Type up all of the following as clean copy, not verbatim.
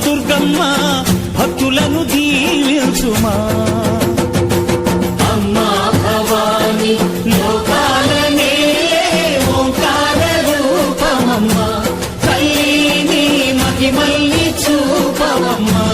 దుర్గమ్మ భక్తులను దీవించుమా. అమ్మా భవాని లోకాల నేలే ఓంకార రూపమమ్మా, తల్లిని మహిమల్ని చూపవమ్మా.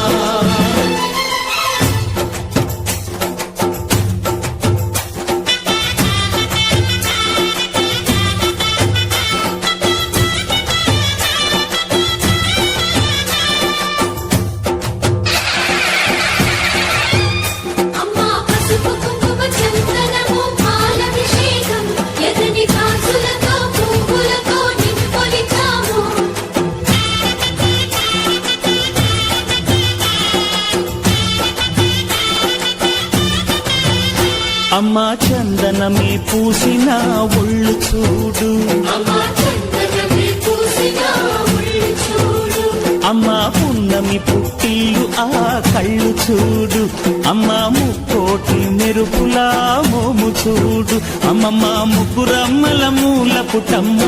అమ్మా చందనమే పూసిన ఒళ్ళు చూడు, అమ్మా పున్నమి పుట్టిల్లు ఆ కళ్ళు చూడు, అమ్మా ముక్కోటి మెరుపులా మోము చూడు, అమ్మమ్మ ముగ్గురమ్మల మూల పుటమ్మ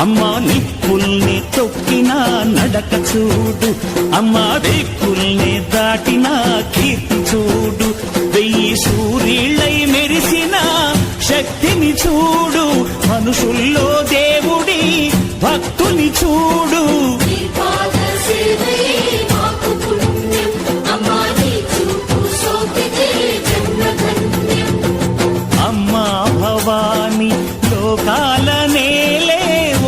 అమ్మా నిప్పుల్ని తొక్కిన నడక చూడు, అమ్మా దిక్కుల్ని దాటిన కీర్తి చూడు, 1000 సూర్యుళ్ళై మెరిసిన శక్తిని చూడు, మనుషుల్లో దేవుడి భక్తుని చూడు. అమ్మా భవాని లోకాల నేలే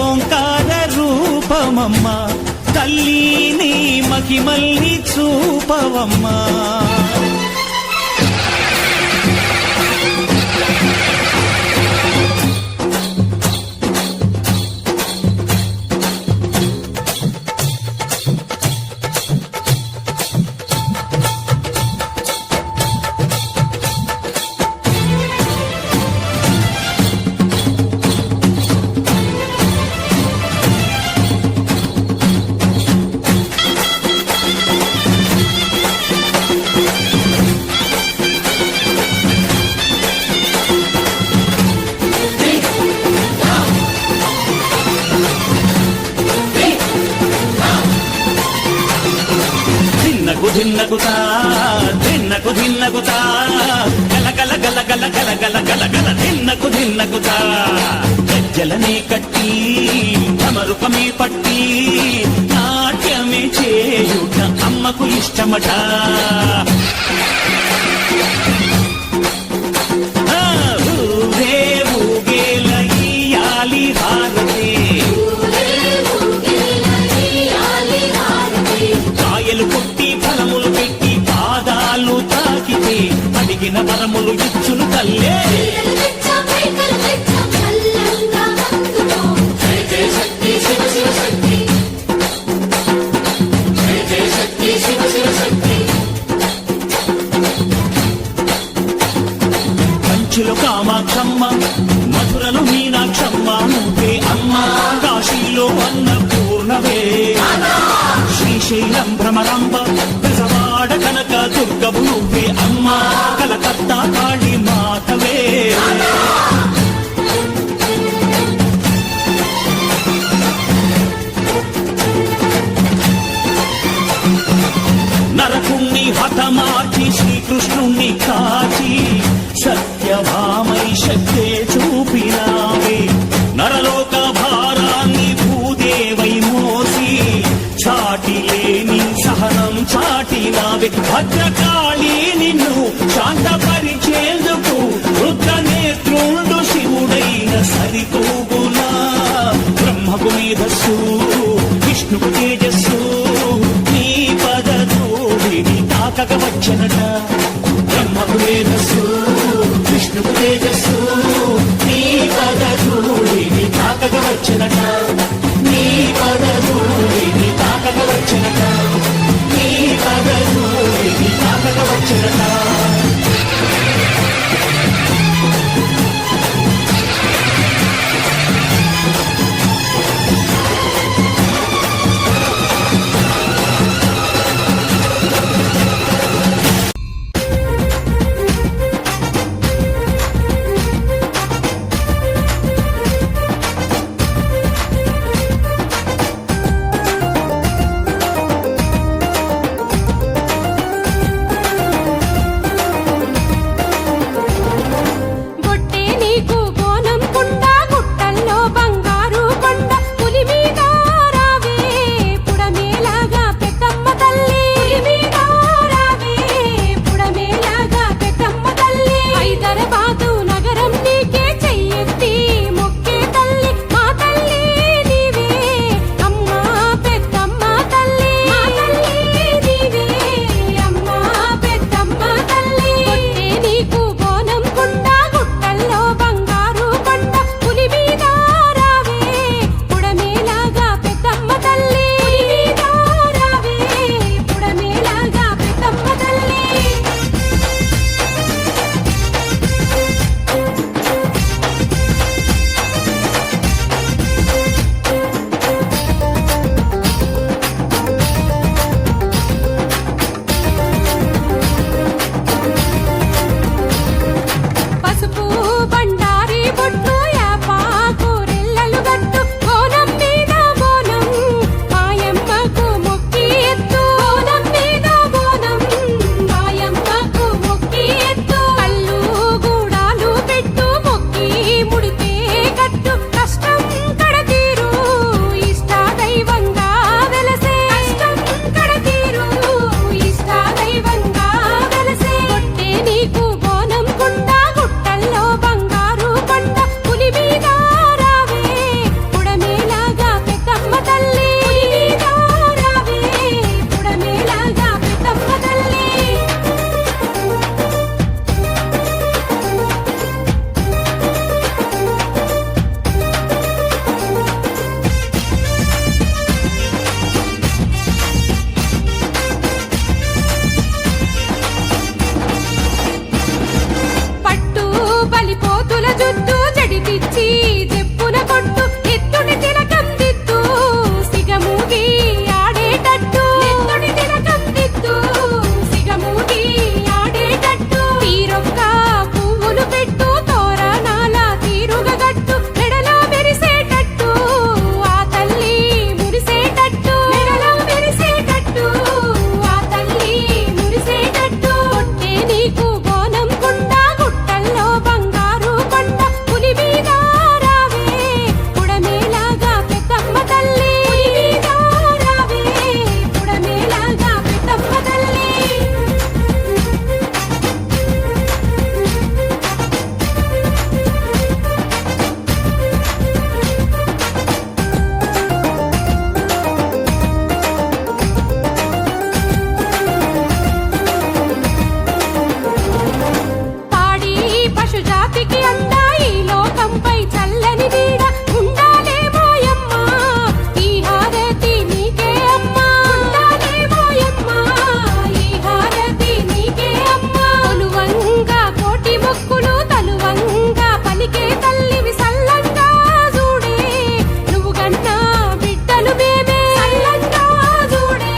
ఓంకార రూపమమ్మా, తల్లిని మహిమల్ని చూపవమ్మా. ధిన్నగుతా ధిన్నకు ధిన్నగుతా గల గల గల గల గల గల గల గల ధిన్నగుతా, గజ్జలనే కట్టి ధమరుకమే పట్టి నాట్యమే చేయుట అమ్మకు ఇష్టమట. ఊరే ఊగేల ఇయ్యాలి హారతి, కాయలు కొట్టి ఫలములు పెట్టి పాదాలు తాకితే అడిగిన వరములు ఇచ్చును తల్లే. కంచిలో కామాక్షమ్మ, మధురలో మీనాక్షమ్మ నువ్వే అమ్మ, కాశీలో అన్నపూర్ణవే, శ్రీశైలం భ్రమరాంబ, విజయవాడ కనక దుర్గవు నువ్వే అమ్మ, కలకత్తా కాళీ మాతవే. నరకుణ్ణి హతమార్చి శ్రీకృష్ణుణ్ణి కాచి సత్యభామై శక్తే చూపినావే, నరలోక భారాన్ని భూదేవై మోసి చాటి లేని సహనం చాటినావే, భద్రకాళి నిన్ను శాంతపరిచేందుకు రుద్రనేత్రుండు శివుడైన సరితూగులా, బ్రహ్మకు మేధస్సు విష్ణుకు తేజస్సు నీ పదధూళిని తాకక వచ్చనట, బ్రహ్మకు మేధస్సు విష్ణుకు తేజస్సు నీ పదధూళిని తాకక వచ్చనట, నీ పదధూళిని తాకక వచ్చనట, నీ పదధూళిని తాకక వచ్చనట. సృష్టికి అందా ఈ లోకంపై చల్లని నీడ ఉండాలేమోయమ్మా ఈ హారతి నీకే అమ్మా ఉండాలేమోయమ్మా ఈ హారతి నీకే అమ్మా కొలువంగా కోటి మొక్కులు తలువంగా పలికే తల్లివి సల్లంగా చూడే నువ్వు గన్నా బిడ్డలు మేమే సల్లంగా చూడే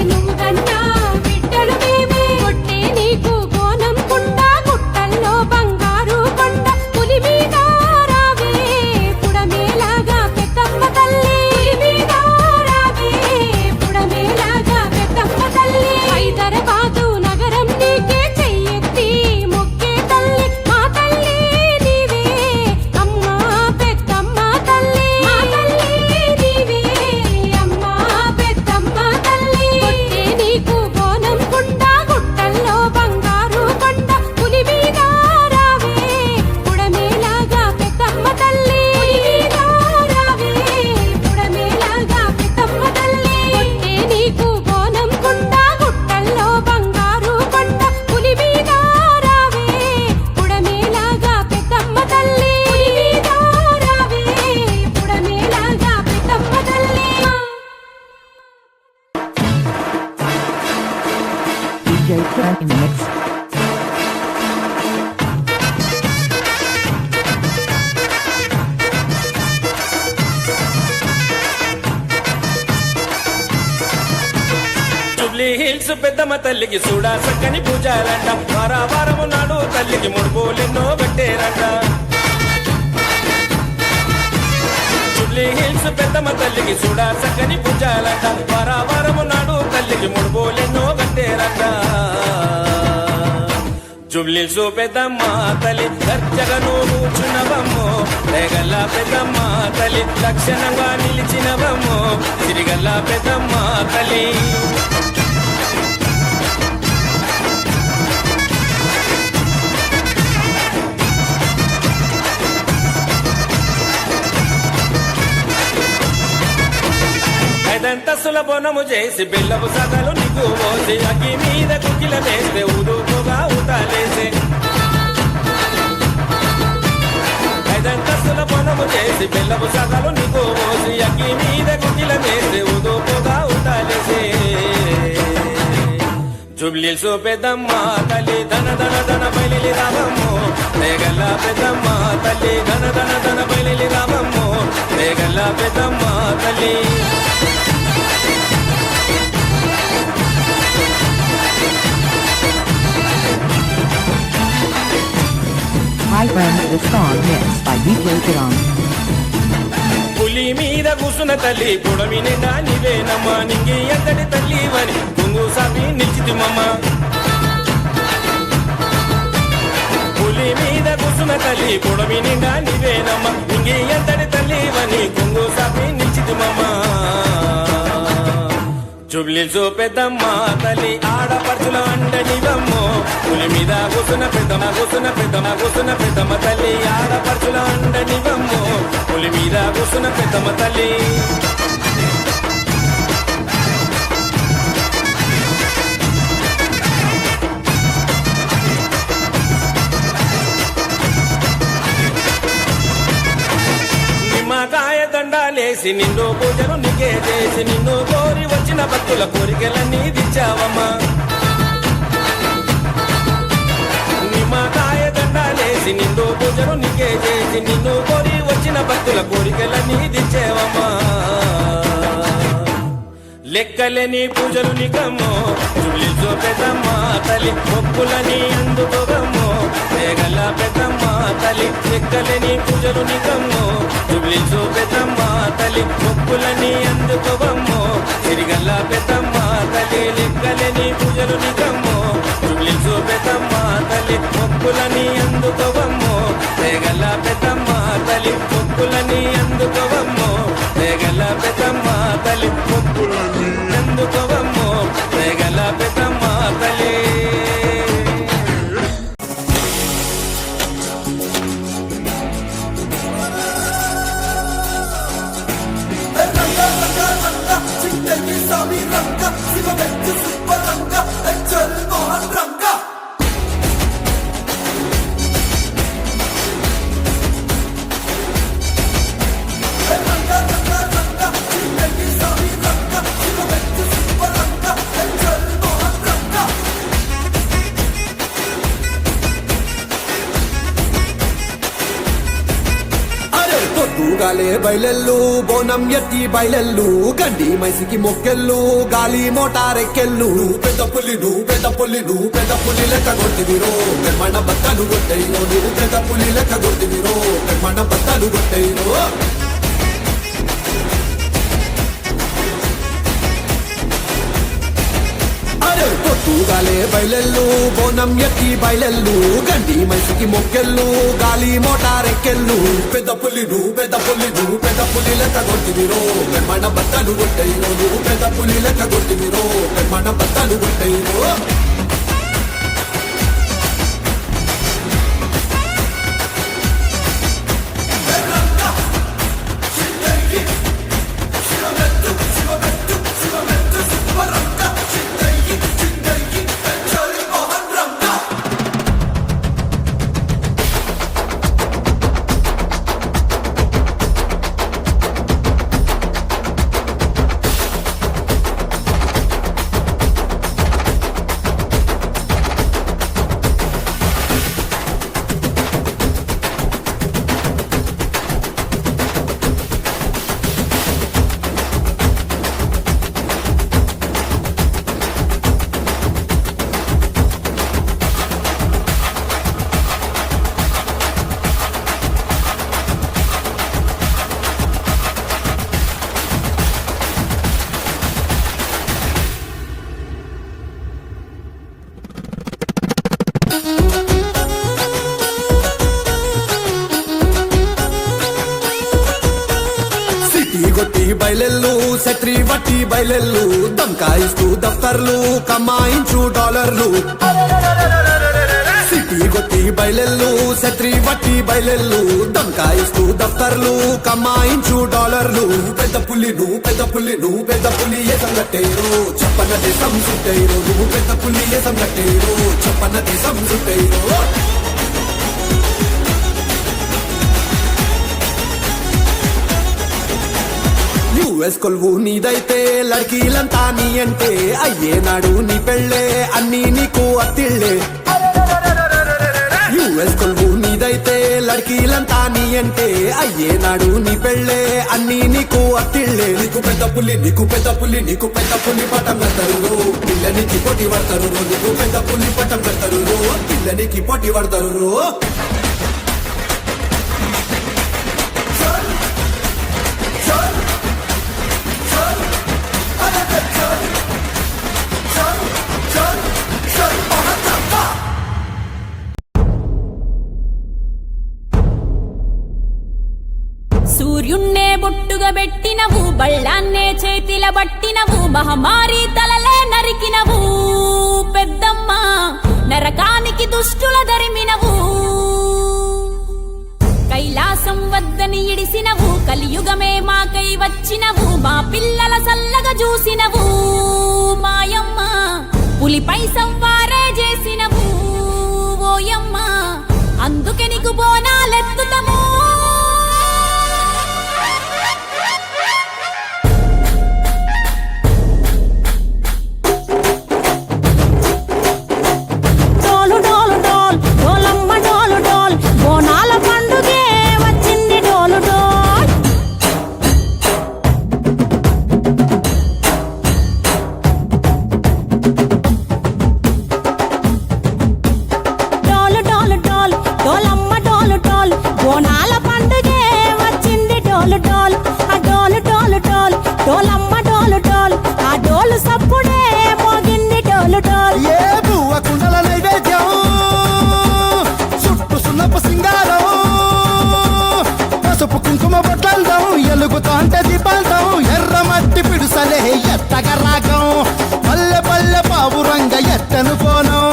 నువ్వు గన్నా బిడ్డలు మేమే కొట్టే నీకు బోనం కుండ గుట్టల్లో బంగారు కొండ పులి మీద రావే పుడమేలాగా పెద్దమ్మ తల్లి పులి మీద రావే పుడమేలాగా పెద్దమ్మ తల్లి హైదరాబాదు నగరం నీకే చెయ్యెత్తి మొక్కే తల్లి మా తల్లి నీవే అమ్మా పెద్దమ్మ తల్లి మా తల్లి నీవే అమ్మా పెద్దమ్మ తల్లి కొట్టే నీకు బోనం కుండ గుట్టల్లో బంగారు కొండ పులి మీద రావే పుడమేలాగా పెద్దమ్మ తల్లి పులి మీద రావే పుడమేలాగా పెద్దమ్మ తల్లి కొట్టే నీకు బోనం కుండ గుట్టల్లో బంగారు కొండ పులి మీద రావే పుడమేలాగా పెద్దమ్మ తల్లి పులి మీద రావే పుడమేలాగా పెద్దమ్మ తల్లి DJ Cran in the mix. Jubilee hills పెద్దమ్మ తల్లికి చూడా చక్కని పూజారంట వారము నాడు తల్లికి ముడుపులెన్నో పెట్టేరంట జూబ్లీ హిల్స్ పెద్దమ్మ తల్లికి చూడా చక్కని పూజాలంట వారము నాడు తల్లికి ముడుపులెన్నో పెట్టేరంట జూబ్లీస్ పెద్దమ్మ తల్లి దర్జగను కూర్చున్నవమ్మో రేగల్ల పెద్దమ్మ తల్లి లక్షణంగా నిలిచినవమ్మో తిరిగల్ల పెద్దమ్మ తల్లి ఐదంతస్తుల బోనము చేసి బెల్లపు సగలు నీకు పోసి అగ్గి మీద కుకిల వేస్తే ఊదుకోగా ఊతాలేసే ఐదంతస్తుల బోనము చేసి బెల్లపు సగలు నీకు పోసి అగ్గి మీద కుకిల వేస్తే ఊదుకోగా ఊతాలేసే జూబ్లీస్ పెద్దమ్మ తల్లి ధన ధన ధన బయలి రామమ్మో రేగల్ల పెద్దమ్మ తల్లి ధన ధన ధన బయలి రామమ్మో రేగల్ల పెద్దమ్మ తల్లి Hi friends, this song mixed by DJ Cran. పులి మీద కూసున్న తల్లి పొడమి నిండా నీవేనమ్మా నింగి ఎంతటి తల్లి వని కొంగు సాపి నిలిచితిమమ్మ పులి మీద కూసున్న తల్లి పొడమి నిండా నీవేనమ్మా నింగి ఎంతటి తల్లి వని కొంగు సాపి నిలిచితిమమ్మ జూబ్లీస్ పెద్దమ్మ తల్లి ఆడపడుచుల అండనివమ్మో పులి మీద కూసున్న పెద్దమ్మ తల్లి ఆడపడుచుల అండనివమ్మో పులి మీద కూసున్న పెద్దమ్మ తల్లి నిమ్మకాయ దండాలేసి నిన్ను పూజలు నీకే చేసి నిన్ను కోరి వచ్చిన భక్తుల కోరికలన్నీ దిచ్చావమ్మా నిమ్మకాయ దండాలేసి నిన్ను పూజలు నీకే చేసి నిన్ను కోరి వచ్చిన భక్తుల కోరికలన్నీ దిచ్చేవమ్మా లెక్కలేని పూజలు నీకమ్మో జూబ్లీస్ పెద్దమ్మ తల్లి మొక్కులని అందుకోగమ్మో రేగల్ల పెద్దమ్మ తల్లి లెక్కలేని పూజలు నీకమ్మో జూబ్లీస్ పెద్దమ్మ తల్లి మొక్కులని అందుకోవమ్మో తిరిగల్ల పెద్దమ్మ తల్లి లెక్కలేని పూజలు నీకమ్మో జూబ్లీస్ పెద్దమ్మ తల్లి మొక్కులని అందుకోవమ్మో రేగల్ల పెద్దమ్మ తల్లి మొక్కులని అందుకోవమ్మో రేగల్ల పెద్దమ్మ తల్లి మొక్కులని అందుకోవమ్మో రేగల్ల పెద్దమ్మ తల్లి పొద్దుగాలే బయలెల్లు బోనం ఎత్తి బయలెల్లు గండి మైసికి మొక్కెళ్ళు గాలి మోటారెక్కెళ్ళు పెద్ద పులి నువ్వు పెద్ద పులి నువ్వు పెద్ద పులి లెక్క కొట్టివిరో మన బత్తలు కొట్టయిరో నువ్వు పెద్ద పులి లెక్క కొట్టివిరో మన బత్తలు కొట్టయిరో పొద్దుగాలే బయలెల్లు బోనం ఎత్తి బయలెల్లు గండి మైసికి మొక్కెళ్ళు గాలి మోటారెక్కెళ్ళు పెద్ద పులి నువ్వు పెద్ద పులి నువ్వు పెద్ద పులి లెక్క కొట్టివిరో మన బత్తలు కొట్టయిరో నువ్వు పెద్ద పులి లెక్క కొట్టివిరో మన బత్తలు కొట్టయిరో కొట్టి బయలెల్లు శత్రి వట్టి బయలెల్లు దంకాయిస్తూ దఫ్తర్లు కమాయించు డాలర్లు సిటీ కొట్టి బయలెల్లు శత్రి వట్టి బయలెల్లు దంకాయిస్తూ దఫ్తర్లు కమాయించు డాలర్లు పెద్ద పులి నువ్వు పెద్ద పులి నువ్వు పెద్ద పులి ఏసం కట్టేరు చెప్పన దేశం సుట్టేరు నువ్వు పెద్ద పులి ఏసం కట్టేరు చెప్పన దేశం సుట్టేరు యుఎస్ కొలువు నీదైతే లడ్కీలంతా నీ అంటే అయ్యేనాడు నీ పెళ్ళే అన్నీ నీకు అత్తిళ్ళే యుఎస్ కొలువు నీదైతే లడ్కీలంతా నీ అంటే అయ్యేనాడు నీ పెళ్ళే అన్నీ నీకు అత్తిళ్ళే నీకు పెద్ద పులి నీకు పెద్ద పులి నీకు పెద్ద పులి పటం కడతారు పిల్లనికి పోటీ పడతారు నీకు పెద్ద పులి పటం కడతారు పిల్లనికి పోటీ పడతారు సూర్యున్నే బొట్టుగా పెట్టినవు బళ్ళాన్నే చేతిల బట్టినవు మహమారి తలలే నరికినవు పెద్దమ్మ నరకానికి దుష్టుల దరిమినవు కైలాసం వద్దని ఇడిసినవు కలియుగమే మాకై వచ్చినవు మా పిల్లల సల్లగా చూసినవు మాయమ్మ పులిపై సవ్వారే చేసినవు ఓయమ్మ అందుకే నీకు బోనాలెత్తుతము ఎలుగుతాంటే దీపాలతం ఎర్రమట్టి పిడుసలే ఎత్తగ రాగం పల్లె పల్లె పావురంగ ఎత్తను కోనం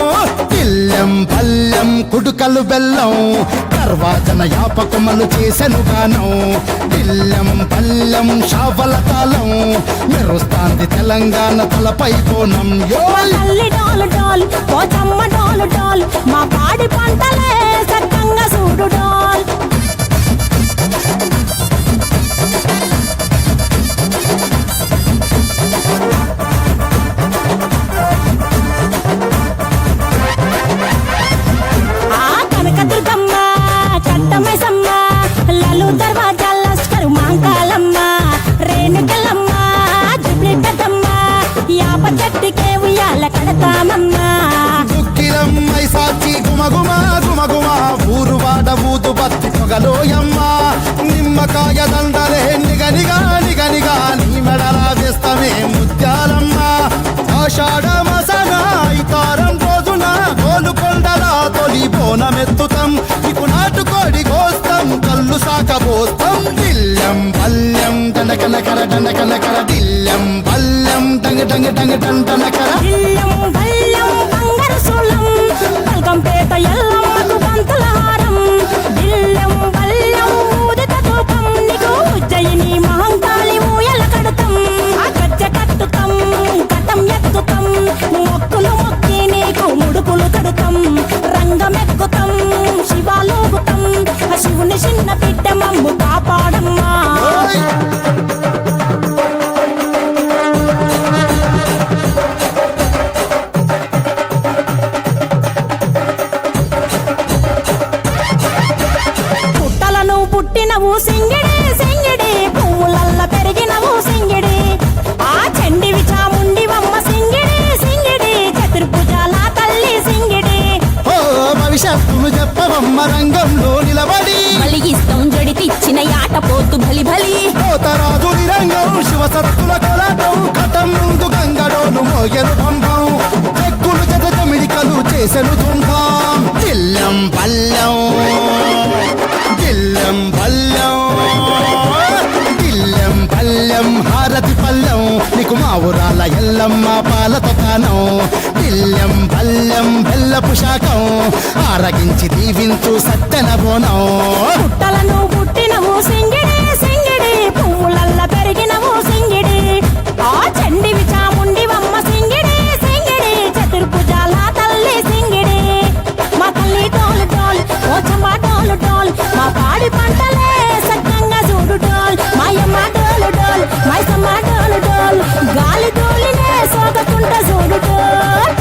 పిల్లెం పల్లెం కుడుకలు బెల్లం తర్వాతన యాపకమలు చేసెను గానం పిల్లెం పల్లెం షావల తాళం మెరుస్తాంది తెలంగాణ తలపై కోణం డాలు డాల్ పోచమ్మ డాలు డాల్ మా పాడి పంటలే సక్కంగా చూడు డాల్ కనకదుర్గమ్మ కంటమైసమ్మ లలు దర్వాజాల గుమగుమా గుమగుమా ఊరు వాడ ఊదు బత్తి పొగలోయమ్మ నిమ్మకాయ దండలే నిగనిగా నిగనిగా నీ మెడలా వేస్తమే ముత్యాలమ్మ ఆషాఢ మసన ఇతారం రోజున గోలుకొండల తొలి బోనమెత్తుతాం నీకు నాటుకోడి కోస్తాం కళ్ళు సాకబోస్తాం దిల్లం బల్లం దండకనకర దండకనకర దిల్లం బల్లం డంగ డంగ డంగ డండనకర ఇల్లం బల్లం బంగారు సోళం పల్కంపేట ఎల్లమ్మకు పంతుల హారం ఇల్లం బల్లం ఊదిత ధూపం నీకు ఉజ్జయిని మహంకాళి ఊయల కడతాం ఆ గజ్జ కట్టుతాం కటం ఎత్తుతాం మొక్కులు మొక్కి నీకు ముడుపులు కడుతాం రంగమెక్కుతాం శివాలోగుతాం ఆ శివుని చిన్న బిడ్డ మమ్ము కాపాడమ్మా పుట్టలను పుట్టినవు సింగిడి సింగిడి పువ్వులల్ల పెరిగినవు సింగిడి ఆ చండివి చాముండివమ్మ సింగిడి సింగిడి చతుర్భుజాల తల్లి సింగిడి ఓ భవిష్యత్తును చెప్పవమ్మ రంగంలో నిలబడి బలిగిస్తాం జడితిచ్చిన యాట పోతు బలి బలి పోతరాజు రంగం శివసత్తుల కొలటం కటం ముందు గంగడోను మోయను పంపం చెక్కులు జత జమిడికలు చేసెను తుంటాం దిల్లం పల్లెం దిల్లం పల్లెం దిల్లం పల్లెం హారతి పల్లెం నీకు మా ఊరాల ఎల్లమ్మ పాలతో కానం దిల్లం పల్లెం బెల్లపు శాఖం ఆరగించి దీవించు సత్తెన బోనం పుట్టలను పుట్టినవు సింగిడి సింగిడి పువ్వులల్ల పెరిగినవు సింగిడి ఆ చండివి చాముండివమ్మ సింగిడి సింగిడి చతుర్భుజాల తల్లి సింగిడి మా తల్లి డోలు డోల్ ఓ చంబా డోలు డోల్ మా పాడి పంటలే సక్కంగా చూడు డోల్ మాయమ్మ డోలు డోల్ మైసమ్మ డోలు డోల్ గాలి డోలినే సోగకుంట చూడు డోల్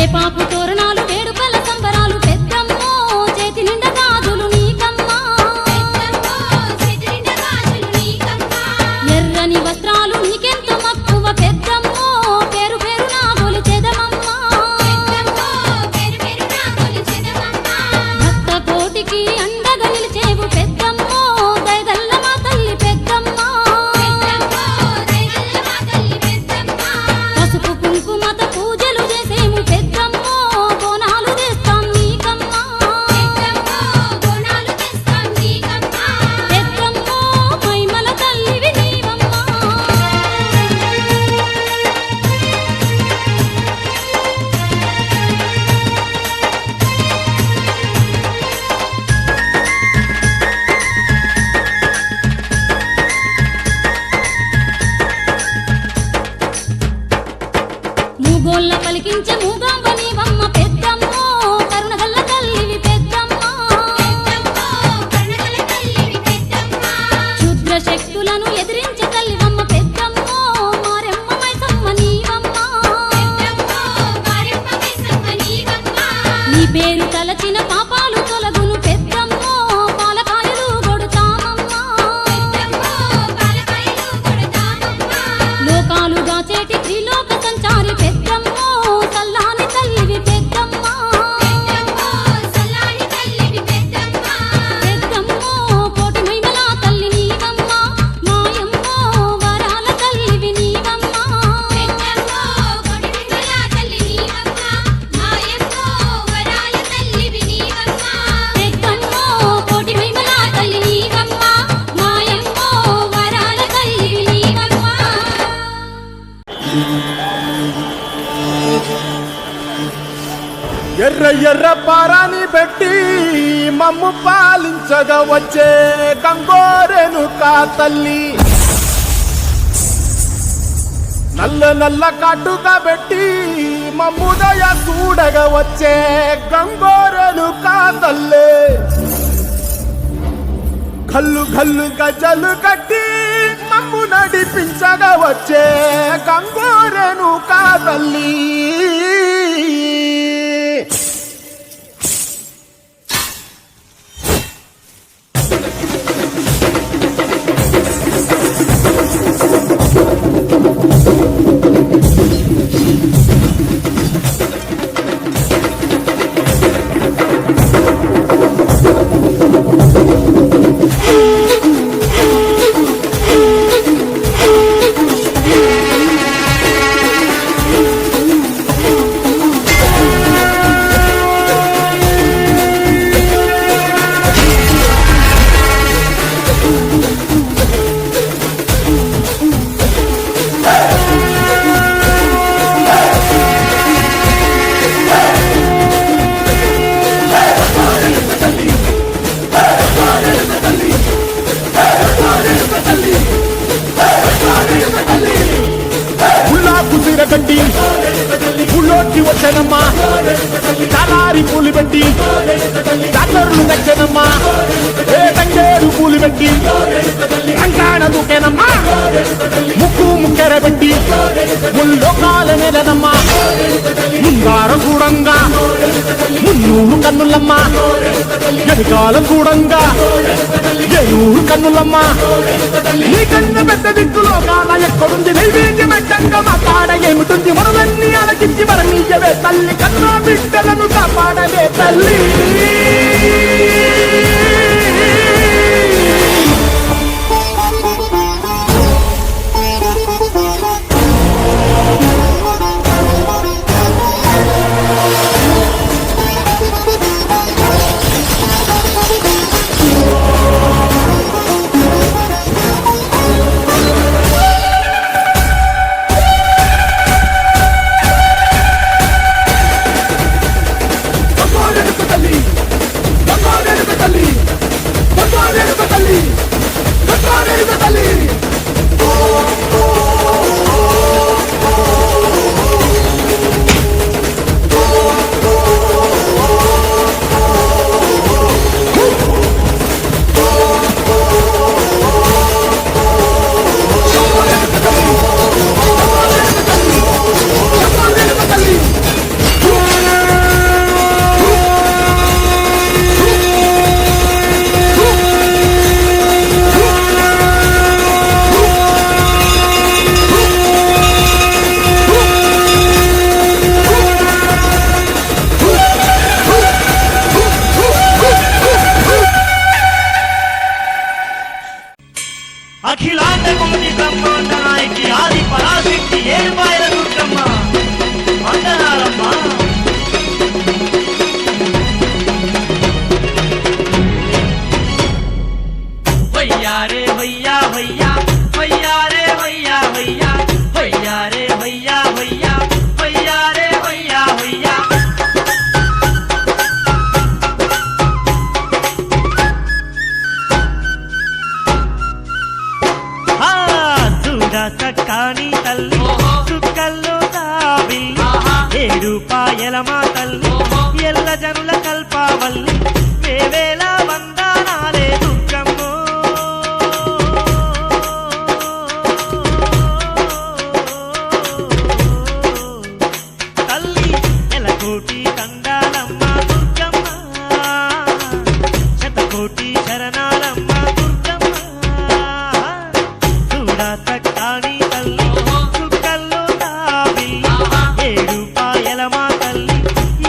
వేపాకు తోరణాలు వేడుకల సంబరాలు పెద్దమ్మో చేతి నిండా గాజులు నీకమ్మా ఎర్రని వస్త్రాలు నీకెంతో మక్కువ పెద్దమ్మో పేరు పేరు నా గొలిచెదమమ్మా భక్త కోటికి అండగా నిలిచేవు పెద్దమ్మో దయగల్ల మా తల్లి పెద్దమ్మా పసుపు కుంకుమతో పూజలు చేసేము పెద్దమ్మో బోనాలు తెస్తాం నీకమ్మా పెద్దమ్మో మైమల తల్లివి నీవమ్మా మూగోళ్ళ పలికించే మూగాంబ నీవమ్మ పెద్దమ్మో కరుణగల్ల తల్లివి పెద్దమ్మా క్షుద్ర శక్తులను ఎదిరించే తల్లివమ్మ పెద్దమ్మో మారెమ్మ మైసమ్మ నీవమ్మా నీ పేరు తలచిన పాపాలు తొలగును పెద్దమ్మో పాలకాయలు కొడుతామమ్మా లోకాలుగా చేటి త్రిలోక సంచారి పెద్దమ్మో సల్లాని తల్లివి పెద్దమ్మా పెద్దమ్మో కోటి మహిమల తల్లి నీవమ్మా మాయమ్మో వరాల తల్లివి నీవమ్మా పెద్దమ్మో కోటి మహిమల తల్లి నీవమ్మా మాయమ్మో వరాల తల్లివి నీవమ్మా ఎర్ర ఎర్ర పారాని పెట్టి మమ్ము పాలించగా వచ్చే కంగోరెను కా తల్లి నల్ల నల్ల కాటుగా పెట్టి మమ్ముదయ చూడగా వచ్చే గంగోరెను కా తల్లి గల్లు గల్లు గజలు కట్టి మమ్ము నడిపించగా వచ్చే గంగోరెను కా తల్లి కట్టి పుల్లోకి వచ్చానమ్మా కాలారి పూలు పెట్టి డాక్టర్లు నచ్చనమ్మా ఏ తంగేరు పూలు పెట్టి అంకాడ దూకేనమ్మా ముక్కు ముక్కెర పెట్టి ముల్లోకాల నెలనమ్మా ముందార కూడంగా మున్నూరు కన్నులమ్మా ఎనకాల కూడంగా ఏనూరు కన్నులమ్మా నీ కన్ను పెద్ద దిక్కులో కాల ఎక్కడుంది నైవేద్యం పెట్టంగా మా కాడ ఏమిటుంది మనలన్నీ అలకించి మరణీయవే తల్లి కన్నా బిడ్డలను కాపాడవే తల్లి ఏడుపాయల మా తల్లి ఎల్ల జనుల కల్పావల్లి వేవేల వందనాలే దుర్గమ్మో తల్లి ఎలకోటి దండాలమ్మ దుర్గమ్మ శతకోటి శరణాలమ్మ దుర్గమ్మ చూడా చక్కాని తల్లి చుక్కల్లో తావి ఏడుపాయల మా తల్లి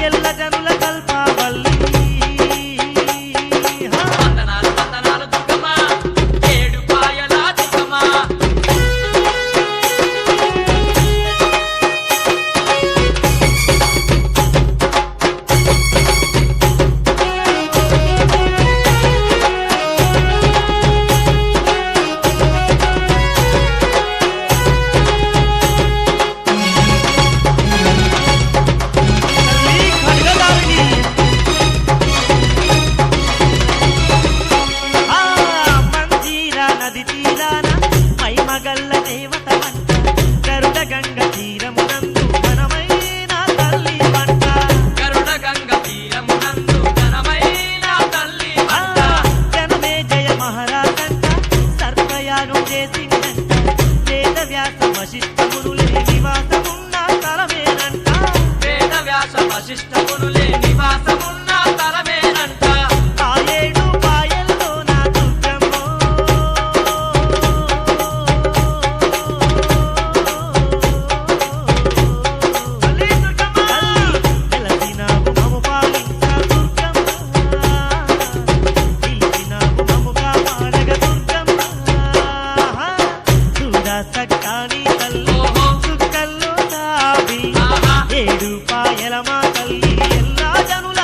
ఎల్ల జనుల కల్పావల్లి వందనాలు వందనాలు దుర్గమ్మ ఏడుపాయల దుర్గమ్మ తల్లి ఖడ్గదారిణి ఆ మంజీరా నది తీరాన మైమగల్ల దేవత వంట గరుడ గంగ తీరమునందు ఘనమైన తల్లి వంట గరుడ గంగ తీరమునందు ఘనమైన తల్లి ఆ జనమే జయ మహారాజంట సర్వయాగం చేసిందంట వేద వ్యాస వశిష్ఠ మునులే నివాసమున్న స్థలమేనంట వేద వ్యాస వశిష్ఠ మునులే నివాసమున్న తలమేనంట ఆ ఏడు పాయల్లో నా దుర్గమ్మో తల్లి దుర్గమ్మ వెలసినావు మము పాలించ దుర్గమ్మ పిలిచినావు మముగా పాడగ దుర్గమ్మ చూడా సక్కాని తల్లి చుక్కల్లో తావి ఏడు పాయల మా తల్లి ఎల్లా జనుల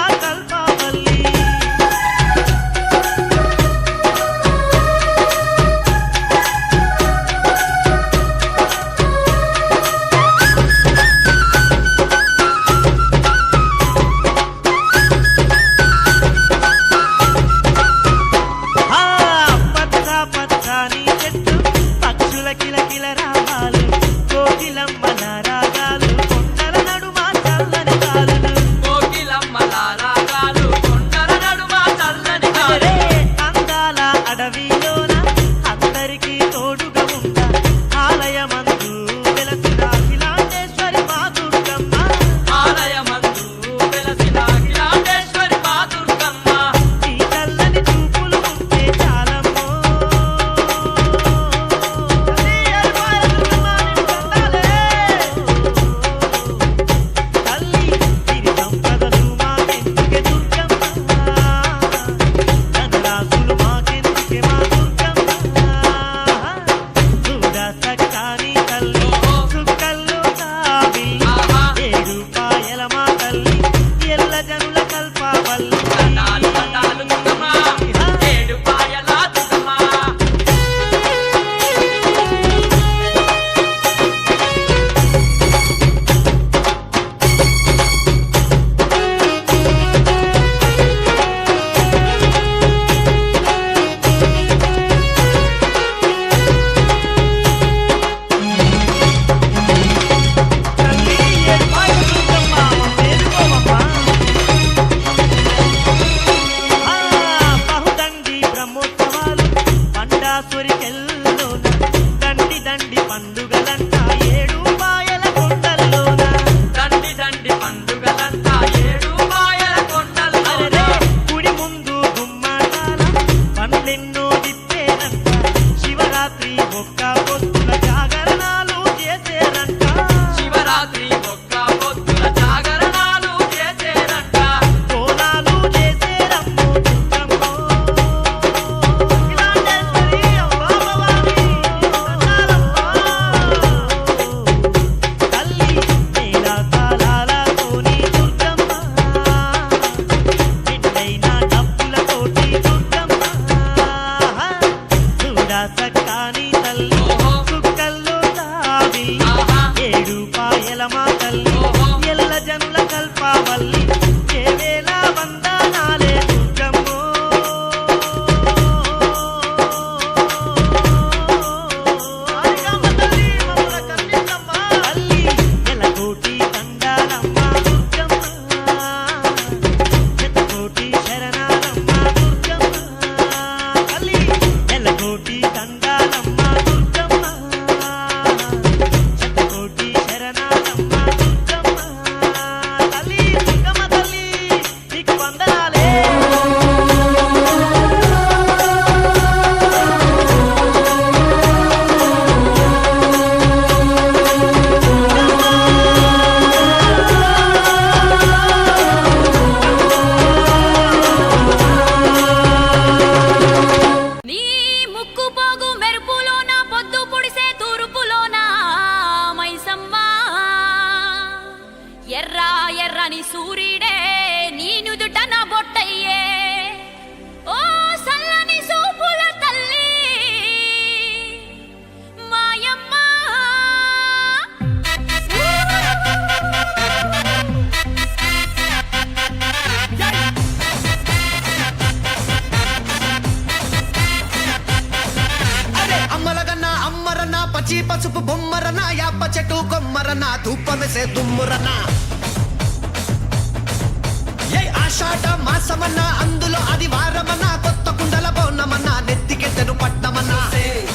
ఎర్ర ఎర్రని సూర్యుడే నీ నుదుట నా బొట్టయ్యే ఓ సల్లని సూపుల తల్లి మాయమ్మ అమ్మలగన్నా అమ్మరన్నా పచ్చి పసుపు బొమ్మరన్నా యాప చెట్టు కొమ్మరన్నా ధూపమెసే దుమ్మురన్నా ఏ ఆషాఢ మాసమన్నా అందులో అది వారమన్నా కొత్త కుండల బోనమన్నా నెత్తికెత్తను పట్టమన్నా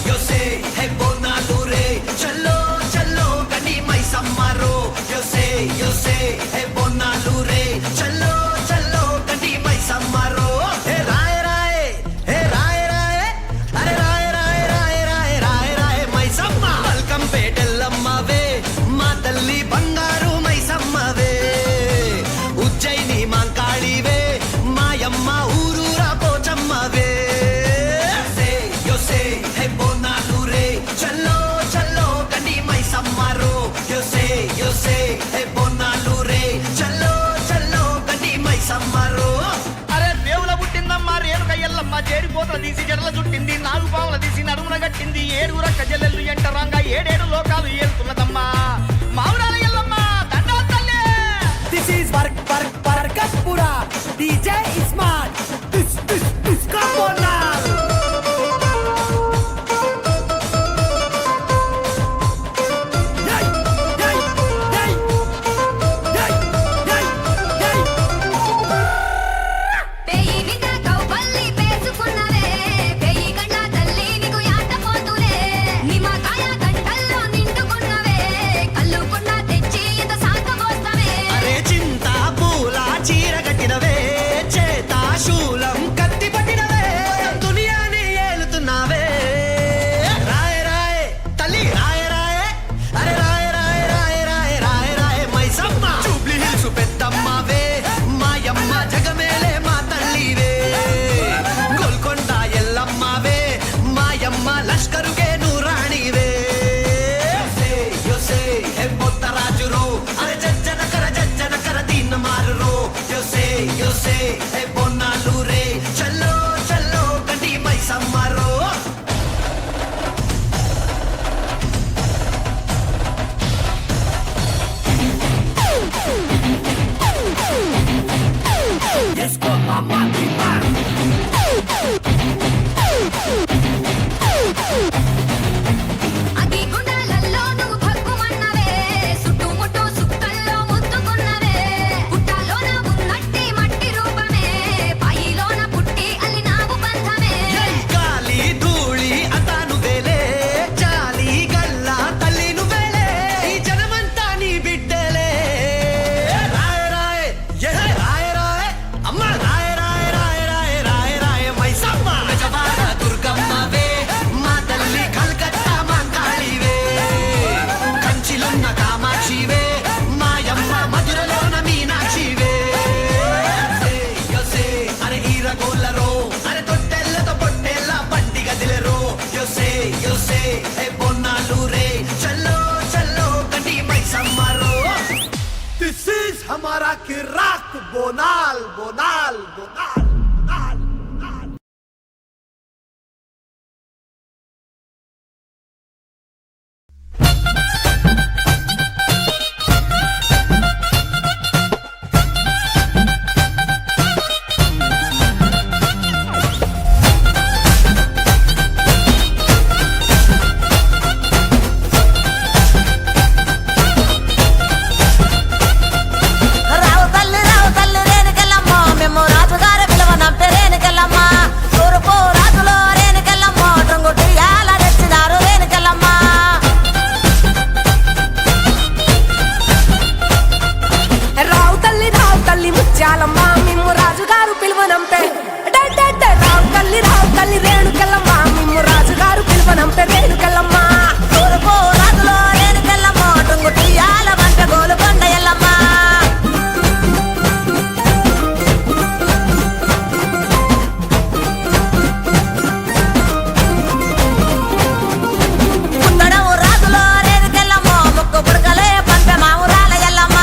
యోసే హే బోనాలు రే చల్లో చల్లో గని మైసమ్మరో యోసే హే బోనాలు రే చల్లో చల్లో గని మైసమ్మరో హే రాయ్ రాయ్ హే రాయ్ రాయ్ అరే రాయ్ రాయ్ రాయ్ రాయ్ రాయ్ రాయ్ మైసమ్మ వెల్కమ్ పేటెల్లమ్మవే మా తల్లి బంగారు మైసమ్మవే ఉజ్జయిని మాంకాళివే మాయమ్మ ఊరూరా పోచమ్మవే యోసే హే బోనాలు రే చల్లో చల్లో గని మైసమ్మరో యోసే హే బోనాలు రే చల్లో చల్లో గని మైసమ్మరో అరే దేవుల పుట్టిందమ్మా రేణుక ఎల్లమ్మ చేరిపోతల తీసి జడల చుట్టింది నాలుగు పావుల తీసి నడుమున కట్టింది ఏడుగుర కజలెల్లు ఎంటరంగా ఏడేడు లోకాలు ఏలుతున్నదమ్మా మావురాల ఎల్లమ్మ దండం తల్లి. This is Barkatpura. DJ is smart. This come on now. పేయి విద కౌబల్లి పేసుకున్నవే పేయి గంట తల్లి నీకు యాట పోతులే నిమ్మకాయ గంటల్లో నిండుకున్నవే కల్లుకున్న తెచ్చి ఇంత సాగబోస్తవే అరే చింత పూల చీర కట్టినవే చేత శూలం కత్తి పట్టినవే దునియాని ఏలుతున్నావే రాయ్ రాయ్ తల్లి రాయ్ రాయ్ అరే రాయ్ రాయ్ రాయ్ రాయ్ రాయ్ రాయ్ మైసమ్మ జూబ్లీ హిల్స్ పెద్దమ్మవే మాయమ్మ జగమేలే మా తల్లివే గోల్కొండ ఎల్లమ్మవే మాయమ్మ లష్కరుకే నూరాణివే యోసే హే బొత్తరాజురో అరే జజ్జన కర దీన్న మారురో యోసే హే బొన్నాలు రే చల్లో చల్లో గండి మైసమ్మరో అగి గుండెలలో నువ్వు భగ్గుమన్నవే సుట్టుముట్టు సుక్కల్లో ముద్దుకున్నవే పుట్టలోన ఉన్నట్టి మట్టి రూపమే పాయిలోన పుట్టి అల్లినావు బంధమే గాలి ధూళి అతాను వేలే చాలి గల్లా తల్లి నువ్వేలే ఈ జనమంతా నీ బిడ్డలే రాయ్ రాయ్ రాయ్ రాయ్ అమ్మ రాయ్ రాయ్ రాయ్ రాయ్ రాయ్ రాయ్ మైసమ్మ గజవాడ దుర్గమ్మవే మా తల్లి కల్కత్తా మాంకాళివే కంచిలున్న కామాక్షివే మాయమ్మ మధురలోన మీనాక్షివే యోసే అరే ఈరగోళ్ళరో అరే తొట్టెల్లతో పొట్టెల్ల బండి గదిలెరో యోసే హే బొన్నాలు రే చల్లో చల్లో గండి మైసమ్మరో దిస్ ఈజ్ హమారా కిరాక్ బోనాల్ బోనాల్ బోనాల్ రావు తల్లి రేణుకెళ్ళమ్మ మేము రాజుగారి పిలువనంటే రేణుకెళ్ళమ్మ తూర్పు రాజులో రేణుకెళ్ళమ్మ టొంగుటి యాల రెచ్చినారు రేణుకెళ్ళమ్మ రావు తల్లి ముత్యాలమ్మ మేము రాజుగారు పిలువనంపే రావు తల్లి రేణుకెళ్ళమ్మ మేము రాజుగారు పిలువనంపే రేణుకెళ్ళమ్మ తూర్పు రాజులో రేణుకెళ్ళమ్మ టొంగుటి యాల వంట గోలుకొండ ఎల్లమ్మ రాజులో రేణుకెళ్ళమ్మ ముక్కు పుడకలే పంప మావురాల ఎల్లమ్మ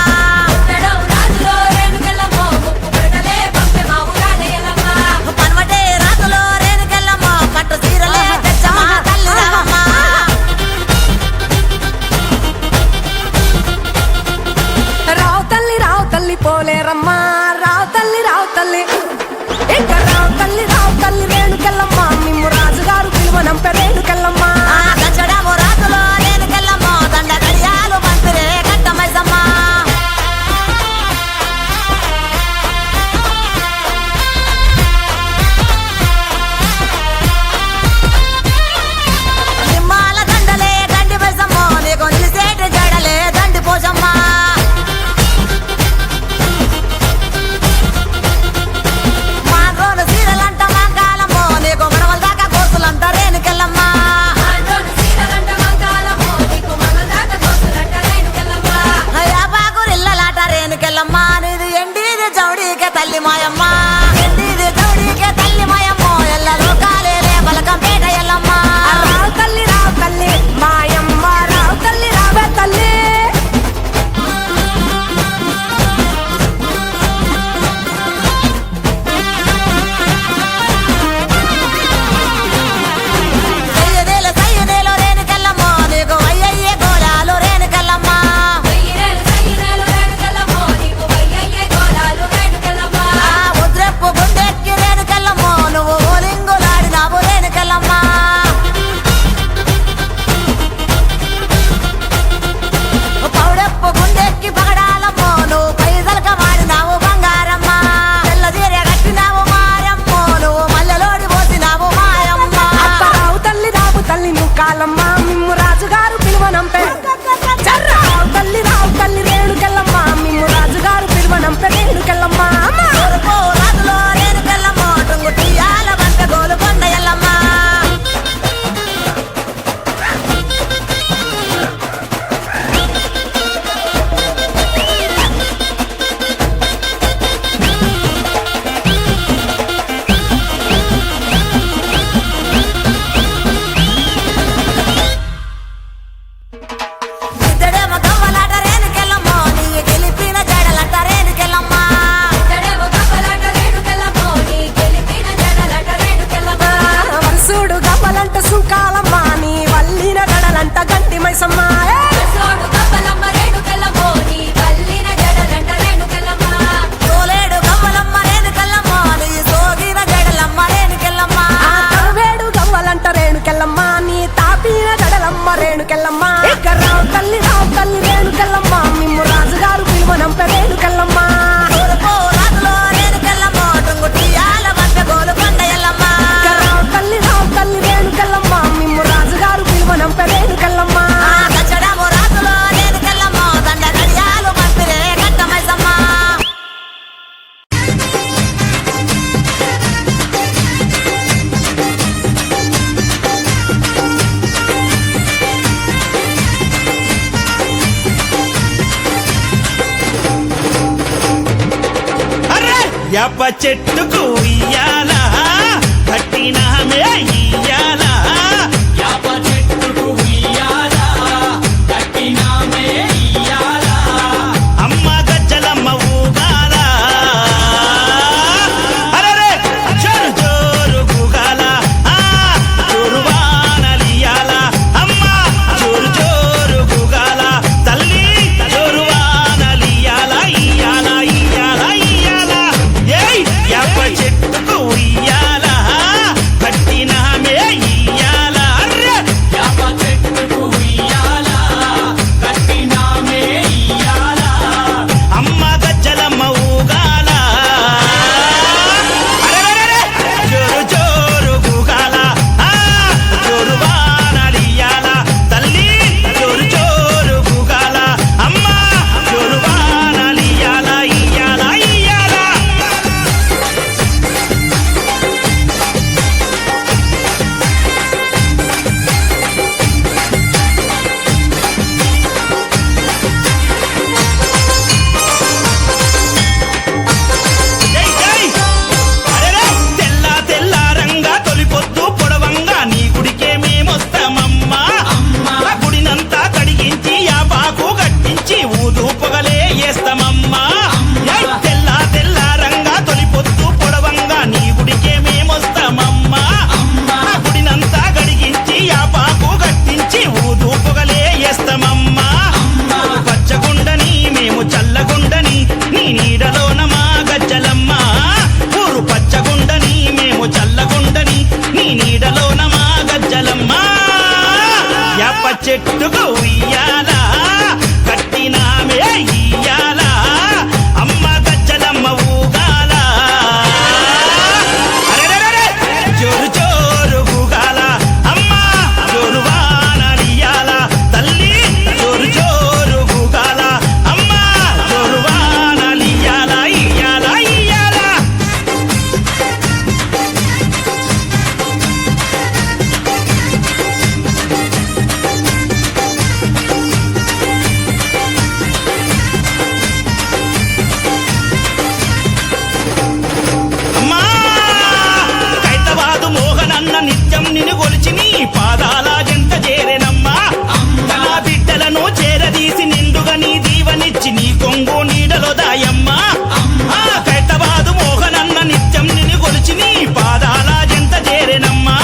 తల్లి మాయమ్మ ఎన్నిది దౌడికే తల్లి మాయమ్మ ఎల్ల లోకాలే బలకంపేట ఎల్లమ్మ రావు తల్లి మాయమ్మ రావు తల్లి రావే తల్లి యాప చెట్టుకు ఇయ్యాలా కట్టినామే ఇయ్యాలా యాప చెట్టుకు ఇయ్యాలా కట్టినామే ఇయ్యాలా అమ్మ గజ్జలమ్మ ఊగాల అరే జోరు జోరు గుగాల జోరువానలియాల అమ్మ జోరు జోరు గుగాల తల్లి జోరువానలియాల ఇయ్యాల ఇయ్యాల ఇయ్యాల యాప చెట్టుకు ఇయ్యాల కట్టినామే పాదాల జంట చేరెనమ్మా తన బిడ్డలను చేరదీసి నిండుగా నీ దీవనిచ్చి నీ కొంగు నీడలో దాయమ్మా కైతబాదు మోహనన్న నిత్యం నిన్ను కొలిచి నీ పాదాల జంట చేరెనమ్మా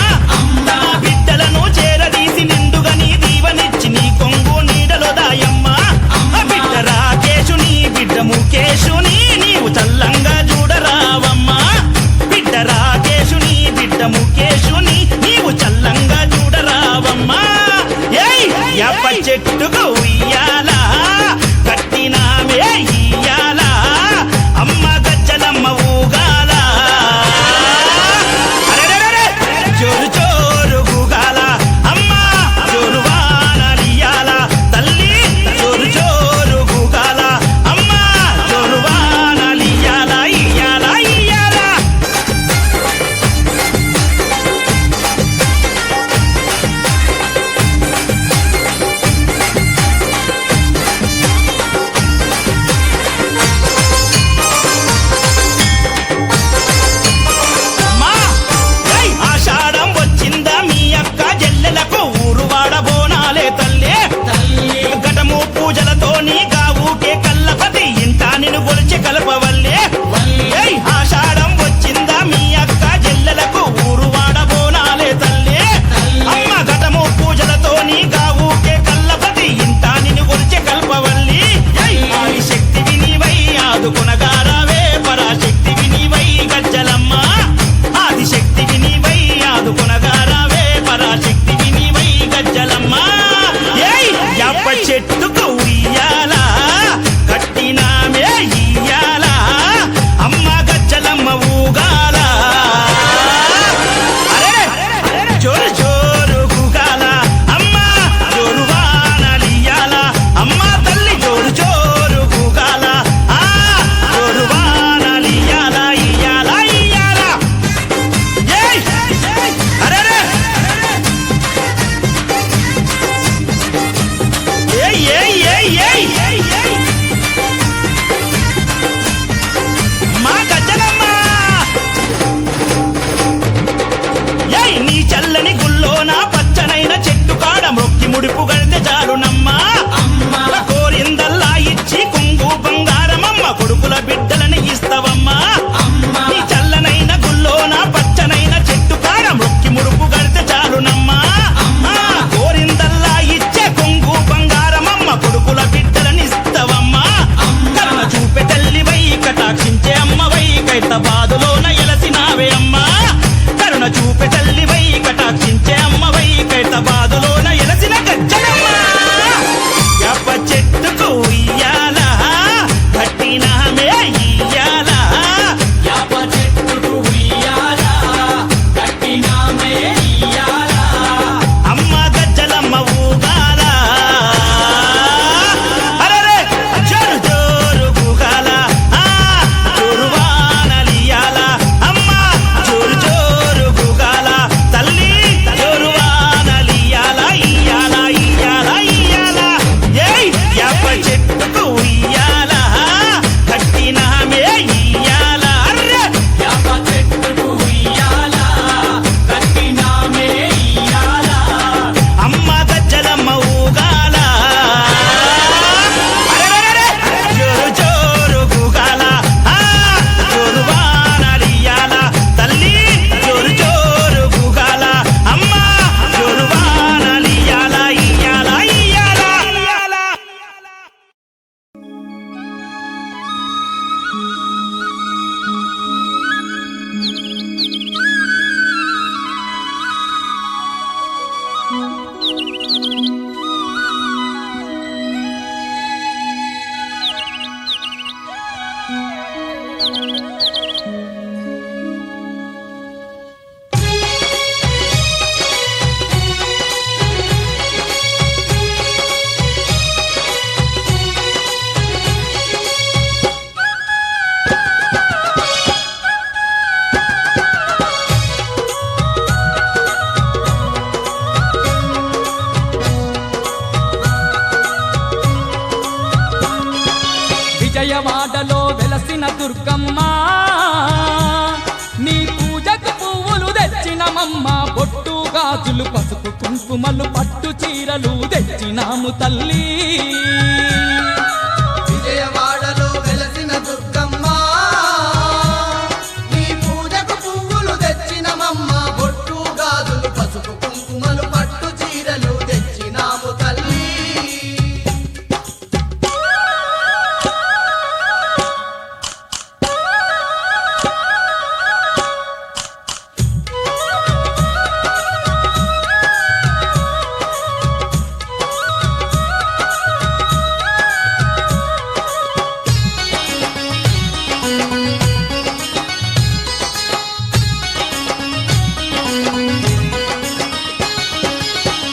తన బిడ్డలను చేరదీసి నిండుగా నీ దీవనిచ్చి నీ కొంగు నీడలో దాయమ్మా బిడ్డ రాకేశుని బిడ్డ ముఖేశుని నీవు చల్లంగా చూడరావమ్మా బిడ్డ రాకేశుని బిడ్డ ముఖేశుని నీవు చల్లంగా చూడరావమ్మా యాప చెట్టుకు ఉయ్యాలా కట్టినామే ఇయ్యాలా అమ్మ గజ్జలమ్మ ఊగాల జోరు జోరు గూగాల అమ్మ జోరు వానలియాల తల్లి జోరు జోరు గూగాల అమ్మ జోరు వానలియాల ఇయ్యాల ఇయ్యాల ఆషాఢం వచ్చిందా మీ అక్క జల్లెలకు ఊరు వాడబోనాలే తల్లి ఘటము పూజలతో నీ గావుకే కల్లపతి ఇంట నిన్ను గొలిచి కలపవల్లే ఆషాఢం వచ్చిందా మీ అక్క జల్లెలకు ఊరు వాడబోనాలే తల్లి అమ్మ ఘటము పూజలతో నీ గావుకే కల్లపతి ఇంట నిన్ను గొలిచి కల్పవల్లి ఆది శక్తి వినివై ఆదుకునగారావే పరాశక్తి వినివై గజ్జలమ్మ ఆదిశక్తి వినివై ఆదుకునగారావే పరాశక్తి వినివై గజ్జలమ్మ యాప చెట్టుకు ఉయ్యాల కట్టినామే ఇయ్యాల అమ్మ గజ్జలమ్మ ఊగాల జోరు జోరు గూగాల అమ్మ జోరు వానలియాల అమ్మ తల్లి జోరు జోరు గూగాల జోరు వానలియాల ఇయ్యాల ఇయ్యాల మా గజ్జలమ్మ నీ చల్లని గుల్లోన పచ్చనైన చెట్టు కాడ మొక్కి ముడిపు గడితే చాలునమ్మా కోరిందల్లా ఇచ్చి కొంగు బంగారమమ్మ కొడుకుల బిడ్డలని ఇస్తావమ్మా నీ చల్లనైన గుల్లోన పచ్చనైన చెట్టు కాడ మొక్కి ముడుపు గడితే చాలునమ్మా కోరిందల్లా ఇచ్చే కొంగు బంగారమమ్మ కొడుకుల బిడ్డలని ఇస్తావమ్మా కరుణ చూపే తల్లివై కటాక్షించే అమ్మవై కైత బాధలోన ఎలసినావే అమ్మా కరుణ చూపే తల్లివై కటాక్షించే అమ్మవై కైత బాధలోన ఎలసిన గజ్జలమ్మ యాప చెట్టుకు ఉయ్యాల కట్టినామే ఇయ్యాల యాప చెట్టుకు ఉయ్యాల కట్టినామే ఇయ్యాల అమ్మ గజ్జలమ్మ ఊగాల జోరు జోరు గూగాల జోరు వానలియాల అమ్మ జోరు జోరు గూగాల తల్లి జోరు వానలియాల ఇయ్యాల ఇయ్యాల ఇయ్యాల యాప చెట్టుకు ఉయ్యాల కట్టినామే ఇయ్యాల యాప చెట్టుకు ఉయ్యాల కట్టినామే ఇయ్యాల అమ్మ గజ్జలమ్మ ఊగాల జోరు జోరు గూగాల జోరు వానలియాల తల్లి జోరు జోరు గూగాల అమ్మ జోరు వానలియాల ఇయ్యాల ఇయ్యాల విజయవాడలో వెలసిన దుర్గమ్మ నీ పూజకు పువ్వులు తెచ్చినమమ్మ బొట్టు గాజులు గాజులు పసుపు కుంకుమలు పట్టు చీరలు తెచ్చినాము తల్లి విజయవాడలో వెలసిన దుర్గమ్మ నీ పూజకు పువ్వులు తెచ్చినమమ్మ బొట్టు గాజులు పసుపు కుంకుమలు పట్టు చీరలు తెచ్చినాము తల్లి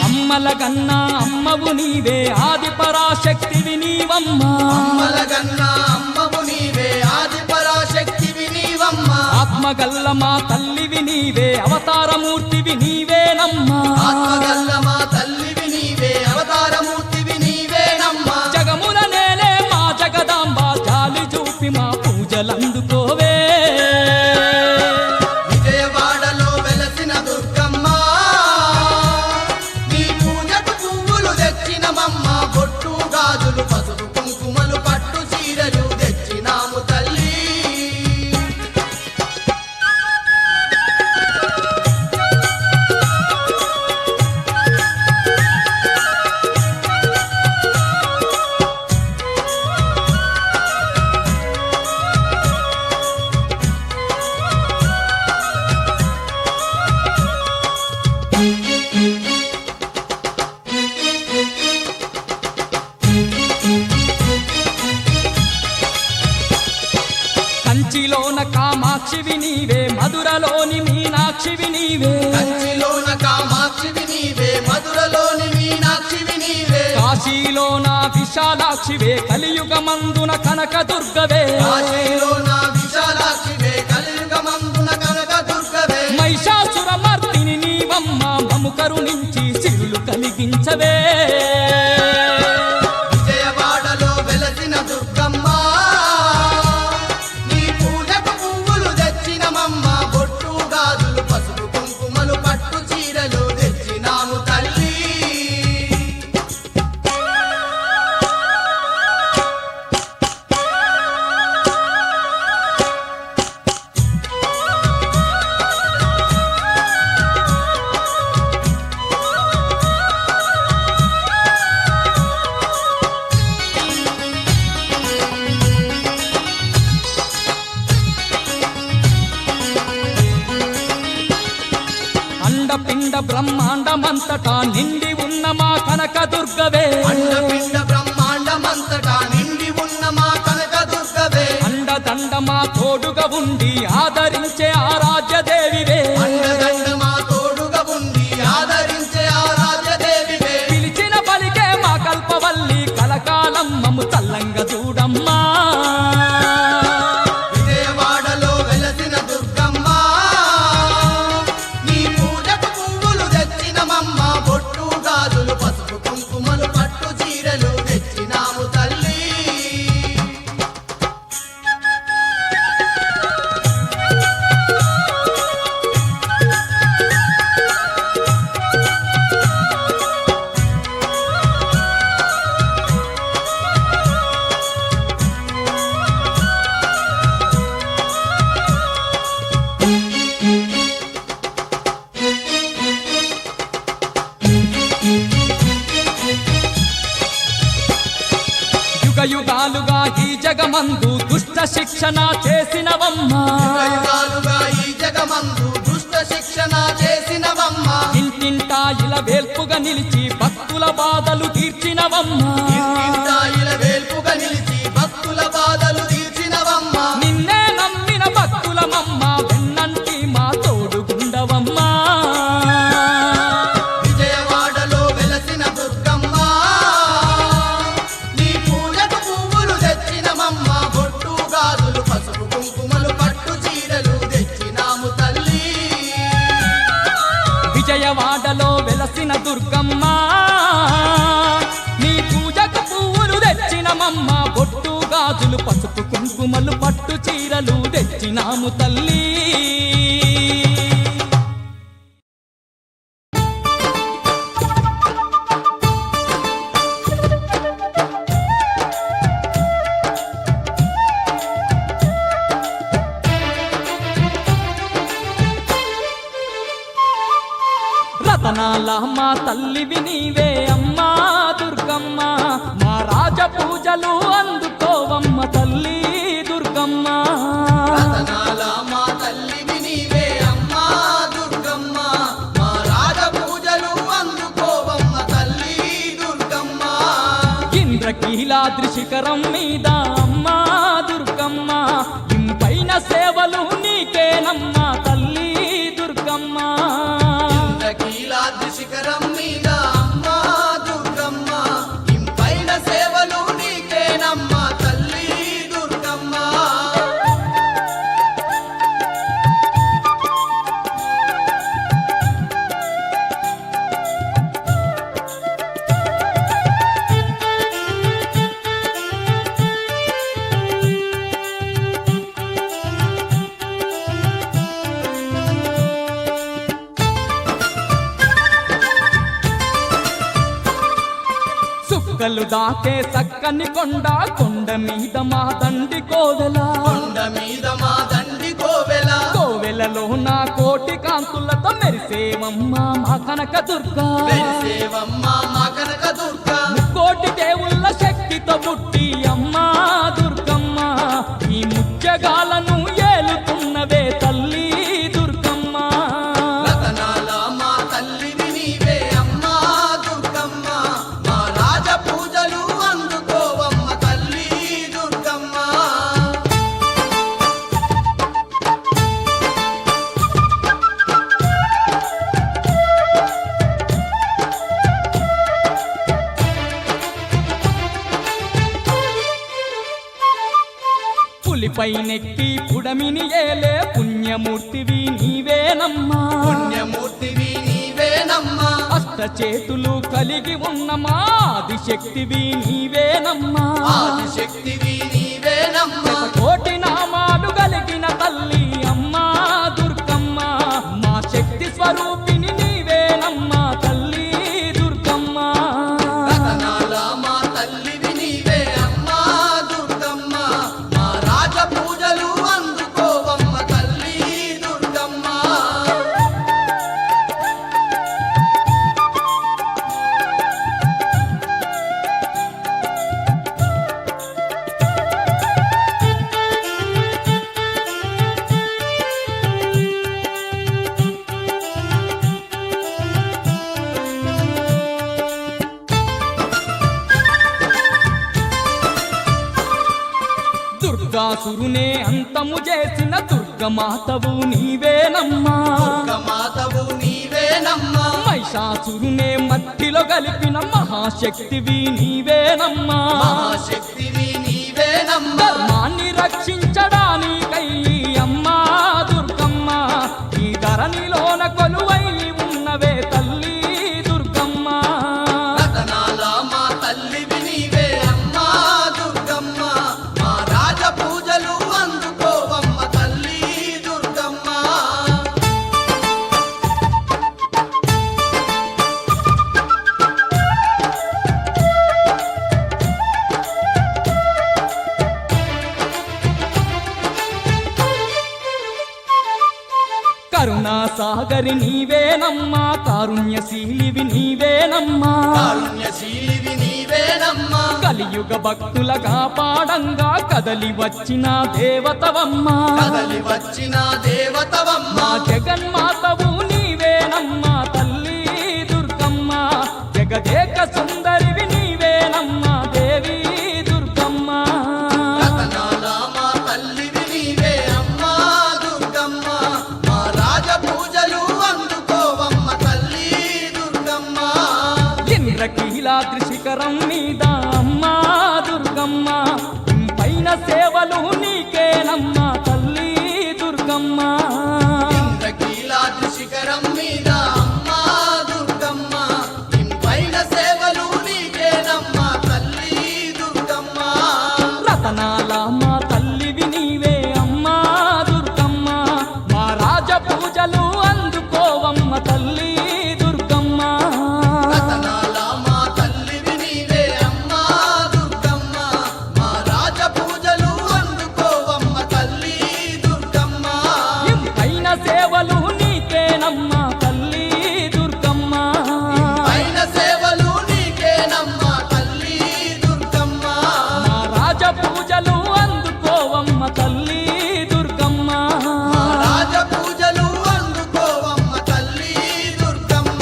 అమ్మలగన్నా అమ్మవు నీవే ఆది పరాశక్తివి నీవమ్మా అమ్మలగన్నా అమ్మవు నీవే ఆది పరాశక్తివి నీవమ్మా ఆత్మగల్ల మా తల్లివి నీవే అవతారమూర్తివి నీవేనమ్మా ఆత్మగల్ల మా తల్లివి నీవే అవతారమూర్తివి నీవేనమ్మా జగముల నేలే మా జగదాంబ జాలి చూపి మా పూజలందుకోవే విజయవాడలో వెలసిన దుర్గమ్మ నీ పూజకు పువ్వులు తెచ్చినమమ్మ బొట్టు గాజులు పసుపు కుంకుమలు పట్టు చీరలు తెచ్చినాము తల్లి కంచిలోన కామాక్షివి నీవే మధురలోని మీనాక్షివి నీవే కంచిలోన కామాక్షివి నీవే మధురలోని మీనాక్షివి నీవే కాశీలోన విశాలాక్షివే కలియుగమందున కనకదుర్గవే కాశీలోన విశాలాక్షివే కలియుగమందున కనకదుర్గవే మహిషాసురమర్దిని నీవమ్మ మము కరుణించి సిరులు కలిగించవే విజయవాడలో వెలసిన దుర్గమ్మ నీ పూజకు పువ్వులు తెచ్చినమమ్మ బొట్టు గాజులు పసుపు కుంకుమలు పట్టు చీరలు తెచ్చినాము తల్లి అండపిండ బ్రహ్మాండమంతటా నిండి ఉన్న మా కనకదుర్గవే అండపిండ బ్రహ్మాండమంతటా నిండి ఉన్న మా కనకదుర్గవే అండదండ మా తోడుగా ఉండి ఆదరించే ఆరాధ్యదేవివే అండదండ మా తోడుగా ఉండి ఆదరించే ఆరాధ్యదేవివే పిలిచిన పలికే మా కల్పవల్లి కలకాలం మము చల్లంగా చూడమ్మా విజయవాడలో వెలసిన దుర్గమ్మ నీ పూజకు పువ్వులు తెచ్చినమమ్మ బొట్టు గాజులు పసుపు కుంకుమలు పట్టు చీరలు తెచ్చినాము తల్లి యుగ యుగాలుగా ఈ జగమందు దుష్ట శిక్షణ చేసినవమ్మా యుగాలుగా ఈ జగమందు దుష్ట శిక్షణ చేసినవమ్మ ఇంటింటా ఇలా వేల్పుగా నిలిచి భక్తుల బాధలు తీర్చినవమ్మా ఇంటింటాయిల వేల్పుగా నిలిచి భక్తుల బాధలు తీర్చినవమ్మ నిన్నే నమ్మిన భక్తులమమ్మ వెన్నంటి మా తోడుగుండవమ్మా విజయవాడలో వెలసిన దుర్గమ్మ నీ పూజకు పువ్వులు తెచ్చినమమ్మ బొట్టు గాజులు పసుపు కుంకుమలు పట్టు చీరలు తెచ్చినాము తల్లి విజయవాడలో వెలసిన దుర్గమ్మ నీ పూజకు పువ్వులు తెచ్చినమమ్మ బొట్టు గాజులు పసుపు కుంకుమలు పట్టు చీరలు తెచ్చినాము తల్లి రతనాల మా తల్లివి నీవే అమ్మా దుర్గమ్మ మా రాజ పూజలు అందుకోవమ్మ తల్లి దుర్గమ్మ రతనాల మా తల్లివి నీవే అమ్మా దుర్గమ్మ మా రాజ పూజలు అందుకోవమ్మ తల్లి దుర్గమ్మ ఇంద్రకీలాద్రి శిఖరం మీద అమ్మా దుర్గమ్మ ఇంపైన సేవలు నీకేనమ్మా తల్లి దుర్గమ్మ ఇంద్రకీలాద్రి శిఖరం మీద అమ్మా దుర్గమ్మ ఇంపైన సేవలు నీకేనమ్మా తల్లి దుర్గమ్మ సుక్కలు దాకే సక్కని కొండ కొండ మీద మా దండి కోవెల కొండ మీద మా దండి కోవెల కోవెలలో నా కోటి కాంతులతో మెరిసేవమ్మ మా కనక దుర్గా మెరిసేవమ్మ మా కనక దుర్గా కోటి దేవుళ్ళ శక్తితో పుట్టి అమ్మా దుర్గమ్మ ఈ ముత్యగాలను ఏలుతున్నవే తల్లి దుర్గమ్మ రతనాల మా తల్లివి నీవే అమ్మా దుర్గమ్మ మా రాజ పూజలు అందుకోవమ్మ తల్లి దుర్గమ్మ పులిపై నెక్కి పుడమిని ఏలే పుణ్యమూర్తివి నీవేనమ్మా పుణ్యమూర్తివి నీవేనమ్మా అష్ట చేతులు కలిగి ఉన్న మాదిశక్తివి నీవేనమ్మా ఆదిశక్తివి నీవేనమ్మా కోటి నామాలు కలిగిన తల్లి అమ్మా దుర్గమ్మ మా శక్తి స్వరూపిణి నీవేనమ్మా తల్లి దుర్గమ్మ రతనాల మా తల్లివి నీవే అమ్మా దుర్గమ్మ మా రాజ పూజలు అందుకోవమ్మ తల్లి దుర్గమ్మ దుర్గాసురునే అంతము చేసిన దుర్గమాతవు నీవేనమ్మా మాతవు నీవేనమ్మా మహిషాసురునే మట్టిలో కలిపిన మహాశక్తివి నీవేనమ్మా మహాశక్తివి నీవేనమ్మా ధర్మాన్ని రక్షించడానికై అమ్మా దుర్గమ్మ ఈ ధరణిలోన కొలువై ఉన్నవే తల్లి దుర్గమ్మ రతనాల మా తల్లివి నీవే అమ్మా దుర్గమ్మ మా రాజ పూజలు అందుకోవమ్మ తల్లి దుర్గమ్మ కరుణా సాగరి నీవేనమ్మా కారుణ్యశీలివి నీవేనమ్మా కారుణ్యశీలివి నీవేనమ్మా కలియుగ భక్తుల కాపాడంగా కదలి వచ్చిన దేవతవమ్మా కదలి వచ్చిన దేవతవమ్మ మా జగన్మాతవు నీవేనమ్మా తల్లి దుర్గమ్మ జగదేక సుందరివి నీవేనమ్మా దేవి దుర్గమ్మ రతనాల మా తల్లివి నీవే అమ్మా దుర్గమ్మ మా రాజ పూజలు అందుకోవమ్మ తల్లి దుర్గమ్మ ఇంద్రకీలాద్రి శిఖరం మీద అమ్మా దుర్గమ్మ పైన సేవలు నీకేనమ్మా తల్లి దుర్గమ్మ ఇంద్రకీలాద్రి శిఖరం మీద అమ్మా దుర్గమ్మ ఇంపైన సేవలు తల్లి దుర్గమ్మ రాజ పూజలు అందుకోవమ్మ తల్లి దుర్గమ్మ.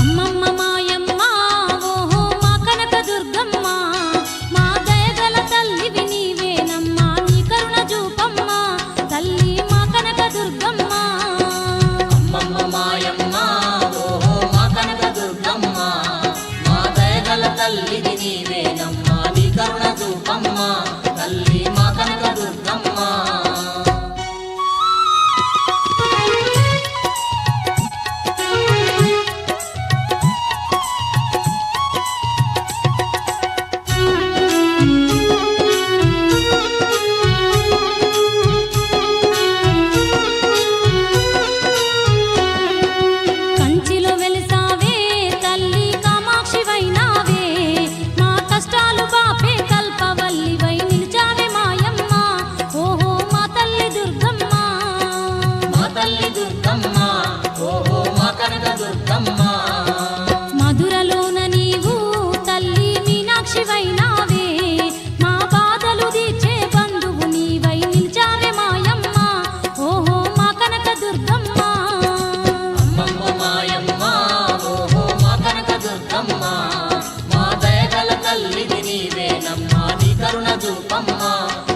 అమ్మమ్మ మాయమ్మ ఓహో మా కనక దుర్గమ్మ మా దయగల తల్లివి నీవేనమ్మా నీ కరుణ చూపమ్మ తల్లి మా కనక దుర్గమ్మ అమ్మమ్మ మాయమ్మ ఓహో మా కనక దుర్గమ్మ మా దయగల తల్లివి నీవేనమ్మా నీ కరుణ చూపమ్మ తల్లి మా కనక దుర్గమ్మ కంచిలో వెలిసావే తల్లి కామాక్షివైనావే మా కష్టాలు బాపే కల్పవల్లివై నిలిచావే మాయమ్మ ఓహో మా తల్లి దుర్గమ్మ మా తల్లి దుర్గమ్మ ఓహో మా కనక దుర్గమ్మ మధురలోన నీవు తల్లి మీనాక్షివైనావే మా బాధలు తీర్చే బంధువు నీవై నిలిచావే మాయమ్మ ఓహో మా కనక దుర్గమ్మ అమ్మమ్మ మాయమ్మ ఓహో మా కనక దుర్గమ్మ మా దయగల తల్లివి నీవేనమ్మా నీ కరుణ చూపమ్మ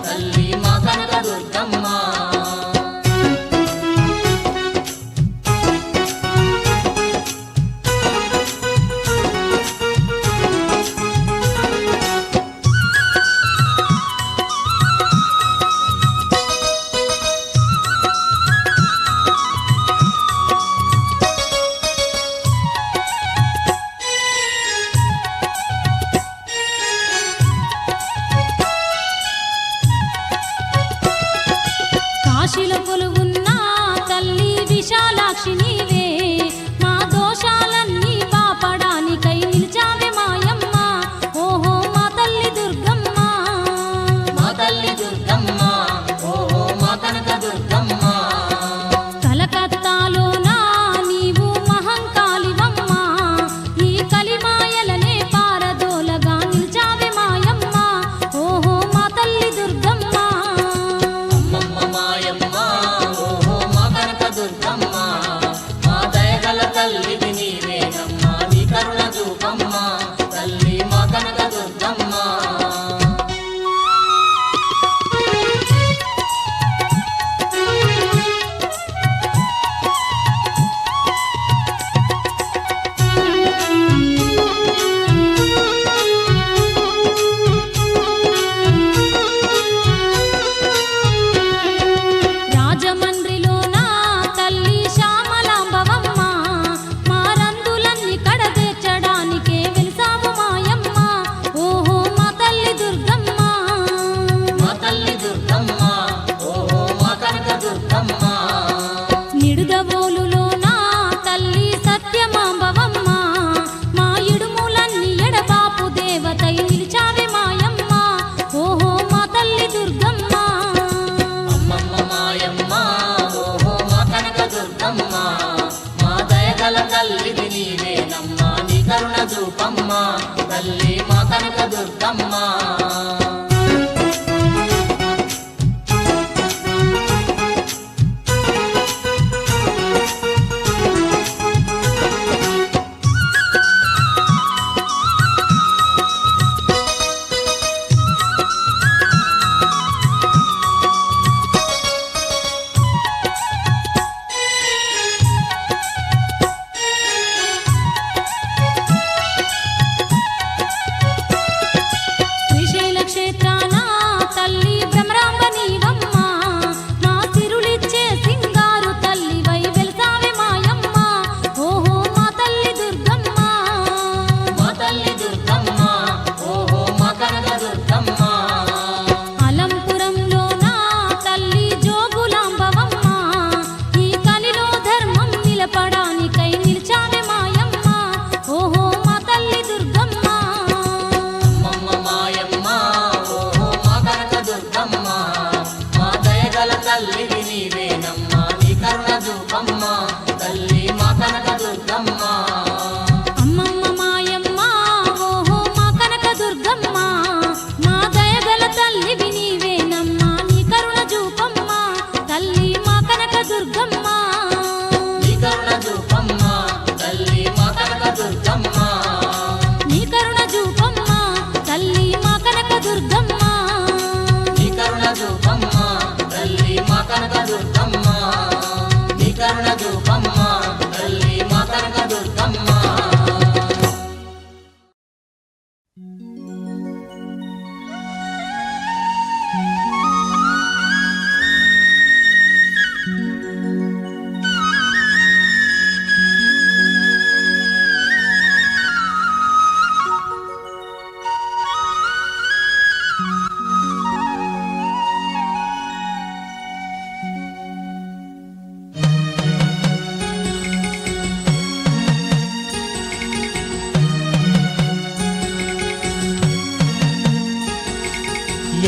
తల్లి మా కనక దుర్గమ్మ కాశీలో కొలువున్న తల్లి విశాలాక్షి నీవే మా దోషాలన్నీ పాపడానికై నిలిచావే మాయమ్మ ఓహో మా తల్లి దుర్గమ్మ మా తల్లి దుర్గమ్మ ఓహో మా కనక దుర్గమ్మ కలకత్తాలోన నీవు మహంకాళివమ్మ ఈ కలిమాయలనే పారదోలగా నిలిచావే మాయమ్మ ఓహో మా తల్లి దుర్గమ్మ అమ్మమ్మ మాయమ్మ ఓహో మా కనక దుర్గమ్మ మా దయగల తల్లివి నీవేనమ్మా నీ కరుణ చూపమ్మ తల్లి మా కనక దుర్గమ్మ రాజమండ్రిలోన తల్లి శ్యామలాంబవమ్మ మా రందులన్నీ కడతీర్చడానికే వెలిసావు మాయమ్మ ఓహో మా తల్లి దుర్గమ్మ మా తల్లి దుర్గమ్మ ఓహో మా కనక దుర్గమ్మ నిడుదవోలులోన తల్లి సత్యమాంబవమ్మ మా ఇడుములన్నీ ఎడబాపు దేవతై నిలిచావే మాయమ్మ ఓహో మా తల్లి దుర్గమ్మ అమ్మమ్మ మాయమ్మ ఓహో మా కనక దుర్గమ్మ మా దయగల తల్లివి నీవేనమ్మా నీ కరుణ చూపమ్మ తల్లి మా కనక దుర్గమ్మ శ్రీశైల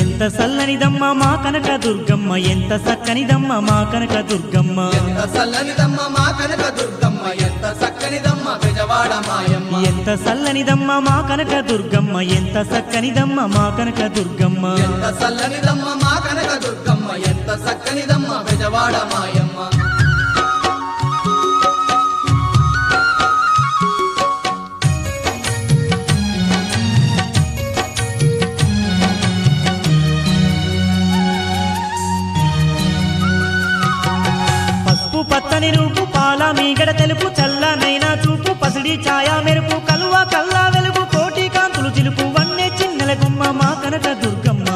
ఎంత సల్లనిదమ్మ మా కనక దుర్గమ్మ ఎంత సక్కనిదమ్మ మా కనక దుర్గమ్మ ఎంత చల్లనిదమ్మ మా కనక దుర్గమ్మ ఎంత చక్కనిదమ్మ బెజవాడ మాయమ్మ ఎంత సల్లనిదమ్మ మా కనక దుర్గమ్మ ఎంత సక్కనిదమ్మ మా కనక దుర్గమ్మ ఎంత చల్లనిదమ్మ మా కనక దుర్గమ్మ ఎంత చక్కనిదమ్మ బెజవాడ మాయమ్మ పసుపు పచ్చని రూపు పాల మీగడ తెలుపు చల్లనైనా చూపు పసిడి ఛాయా మెరుపు కలువ కల్లా వెలుగు కోటి కాంతులు చిలుపు వన్నె చిన్నెల గుమ్మ మా కనక దుర్గమ్మ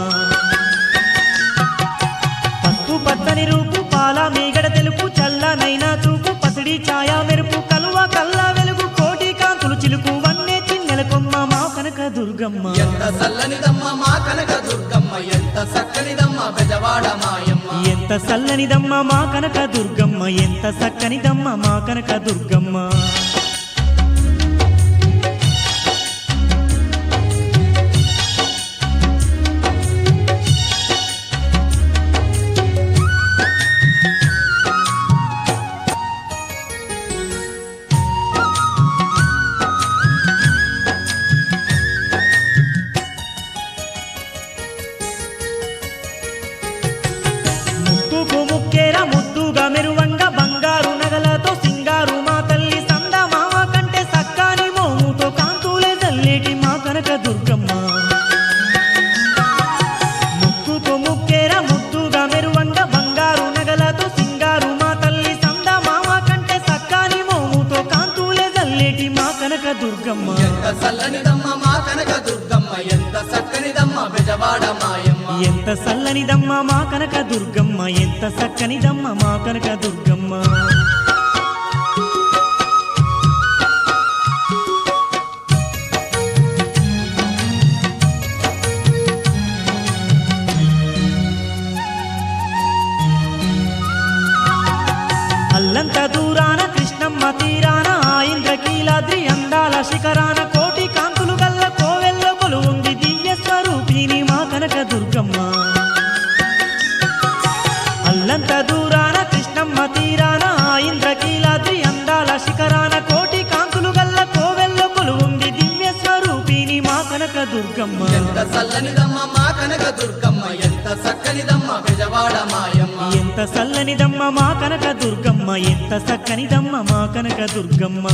పసుపు పచ్చని రూపు పాల మీగడ తెలుపు చల్లనైనా చూపు పసిడి ఛాయా మెరుపు కలువ కల్లా వెలుగు కోటి కాంతులు చిలుపు వన్నె చిన్నెల గుమ్మ మా కనక దుర్గమ్మ ఎంత చల్లనిదమ్మ మా కనక దుర్గమ్మ ఎంత చక్కనిదమ్మ బెజవాడ మాయమ్మ ఎంత సల్లనిదమ్మ మా కనక దుర్గమ్మ ఎంత సక్కనిదమ్మ మా కనక దుర్గమ్మ ముక్కుకు ముక్కేర ముద్దుగా మెరువంగా బంగారు నగలతో సింగారు మా తల్లి సంద మామ కంటే సక్కాని మోముతో కాంతులే జల్లేటి మా కనక దుర్గమ్మ ముక్కుకు ముక్కేర ముద్దుగా మెరువంగా బంగారు నగలతో సింగారు మా తల్లి సంద మామ కంటే సక్కాని మోముతో కాంతులే జల్లేటి మా కనక దుర్గమ్మ ఎంత చల్లనిదమ్మ మా కనక దుర్గమ్మ ఎంత చక్కనిదమ్మ బెజవాడ మాయమ్మ ఎంత సల్లనిదమ్మ మా కనక దుర్గమ్మ ఎంత సక్కనిదమ్మ మా కనక దుర్గమ్మ అల్లంత దూరాన కృష్ణమ్మ తీరాన ఆ ఇంద్రకీలాద్రి అందాల శిఖరాన కోటి కాంతులు గల్ల కోవెల్లో కొలువుంది దివ్య స్వరూపిణి మా కనక దుర్గమ్మ అల్లంత దూరాన కృష్ణమ్మ తీరాన ఆ ఇంద్రకీలాద్రి అందాల శిఖరాన కోటి కాంతులు గల్ల కోవెల్లో కొలువుంది దివ్య స్వరూపిణి మా కనక దుర్గమ్మ ఎంత చల్లనిదమ్మ మా కనక దుర్గమ్మ ఎంత చక్కనిదమ్మ బెజవాడ మాయమ్మ ఎంత సల్లనిదమ్మ మా కనక దుర్గమ్మ ఎంత సక్కనిదమ్మ మా కనక దుర్గమ్మ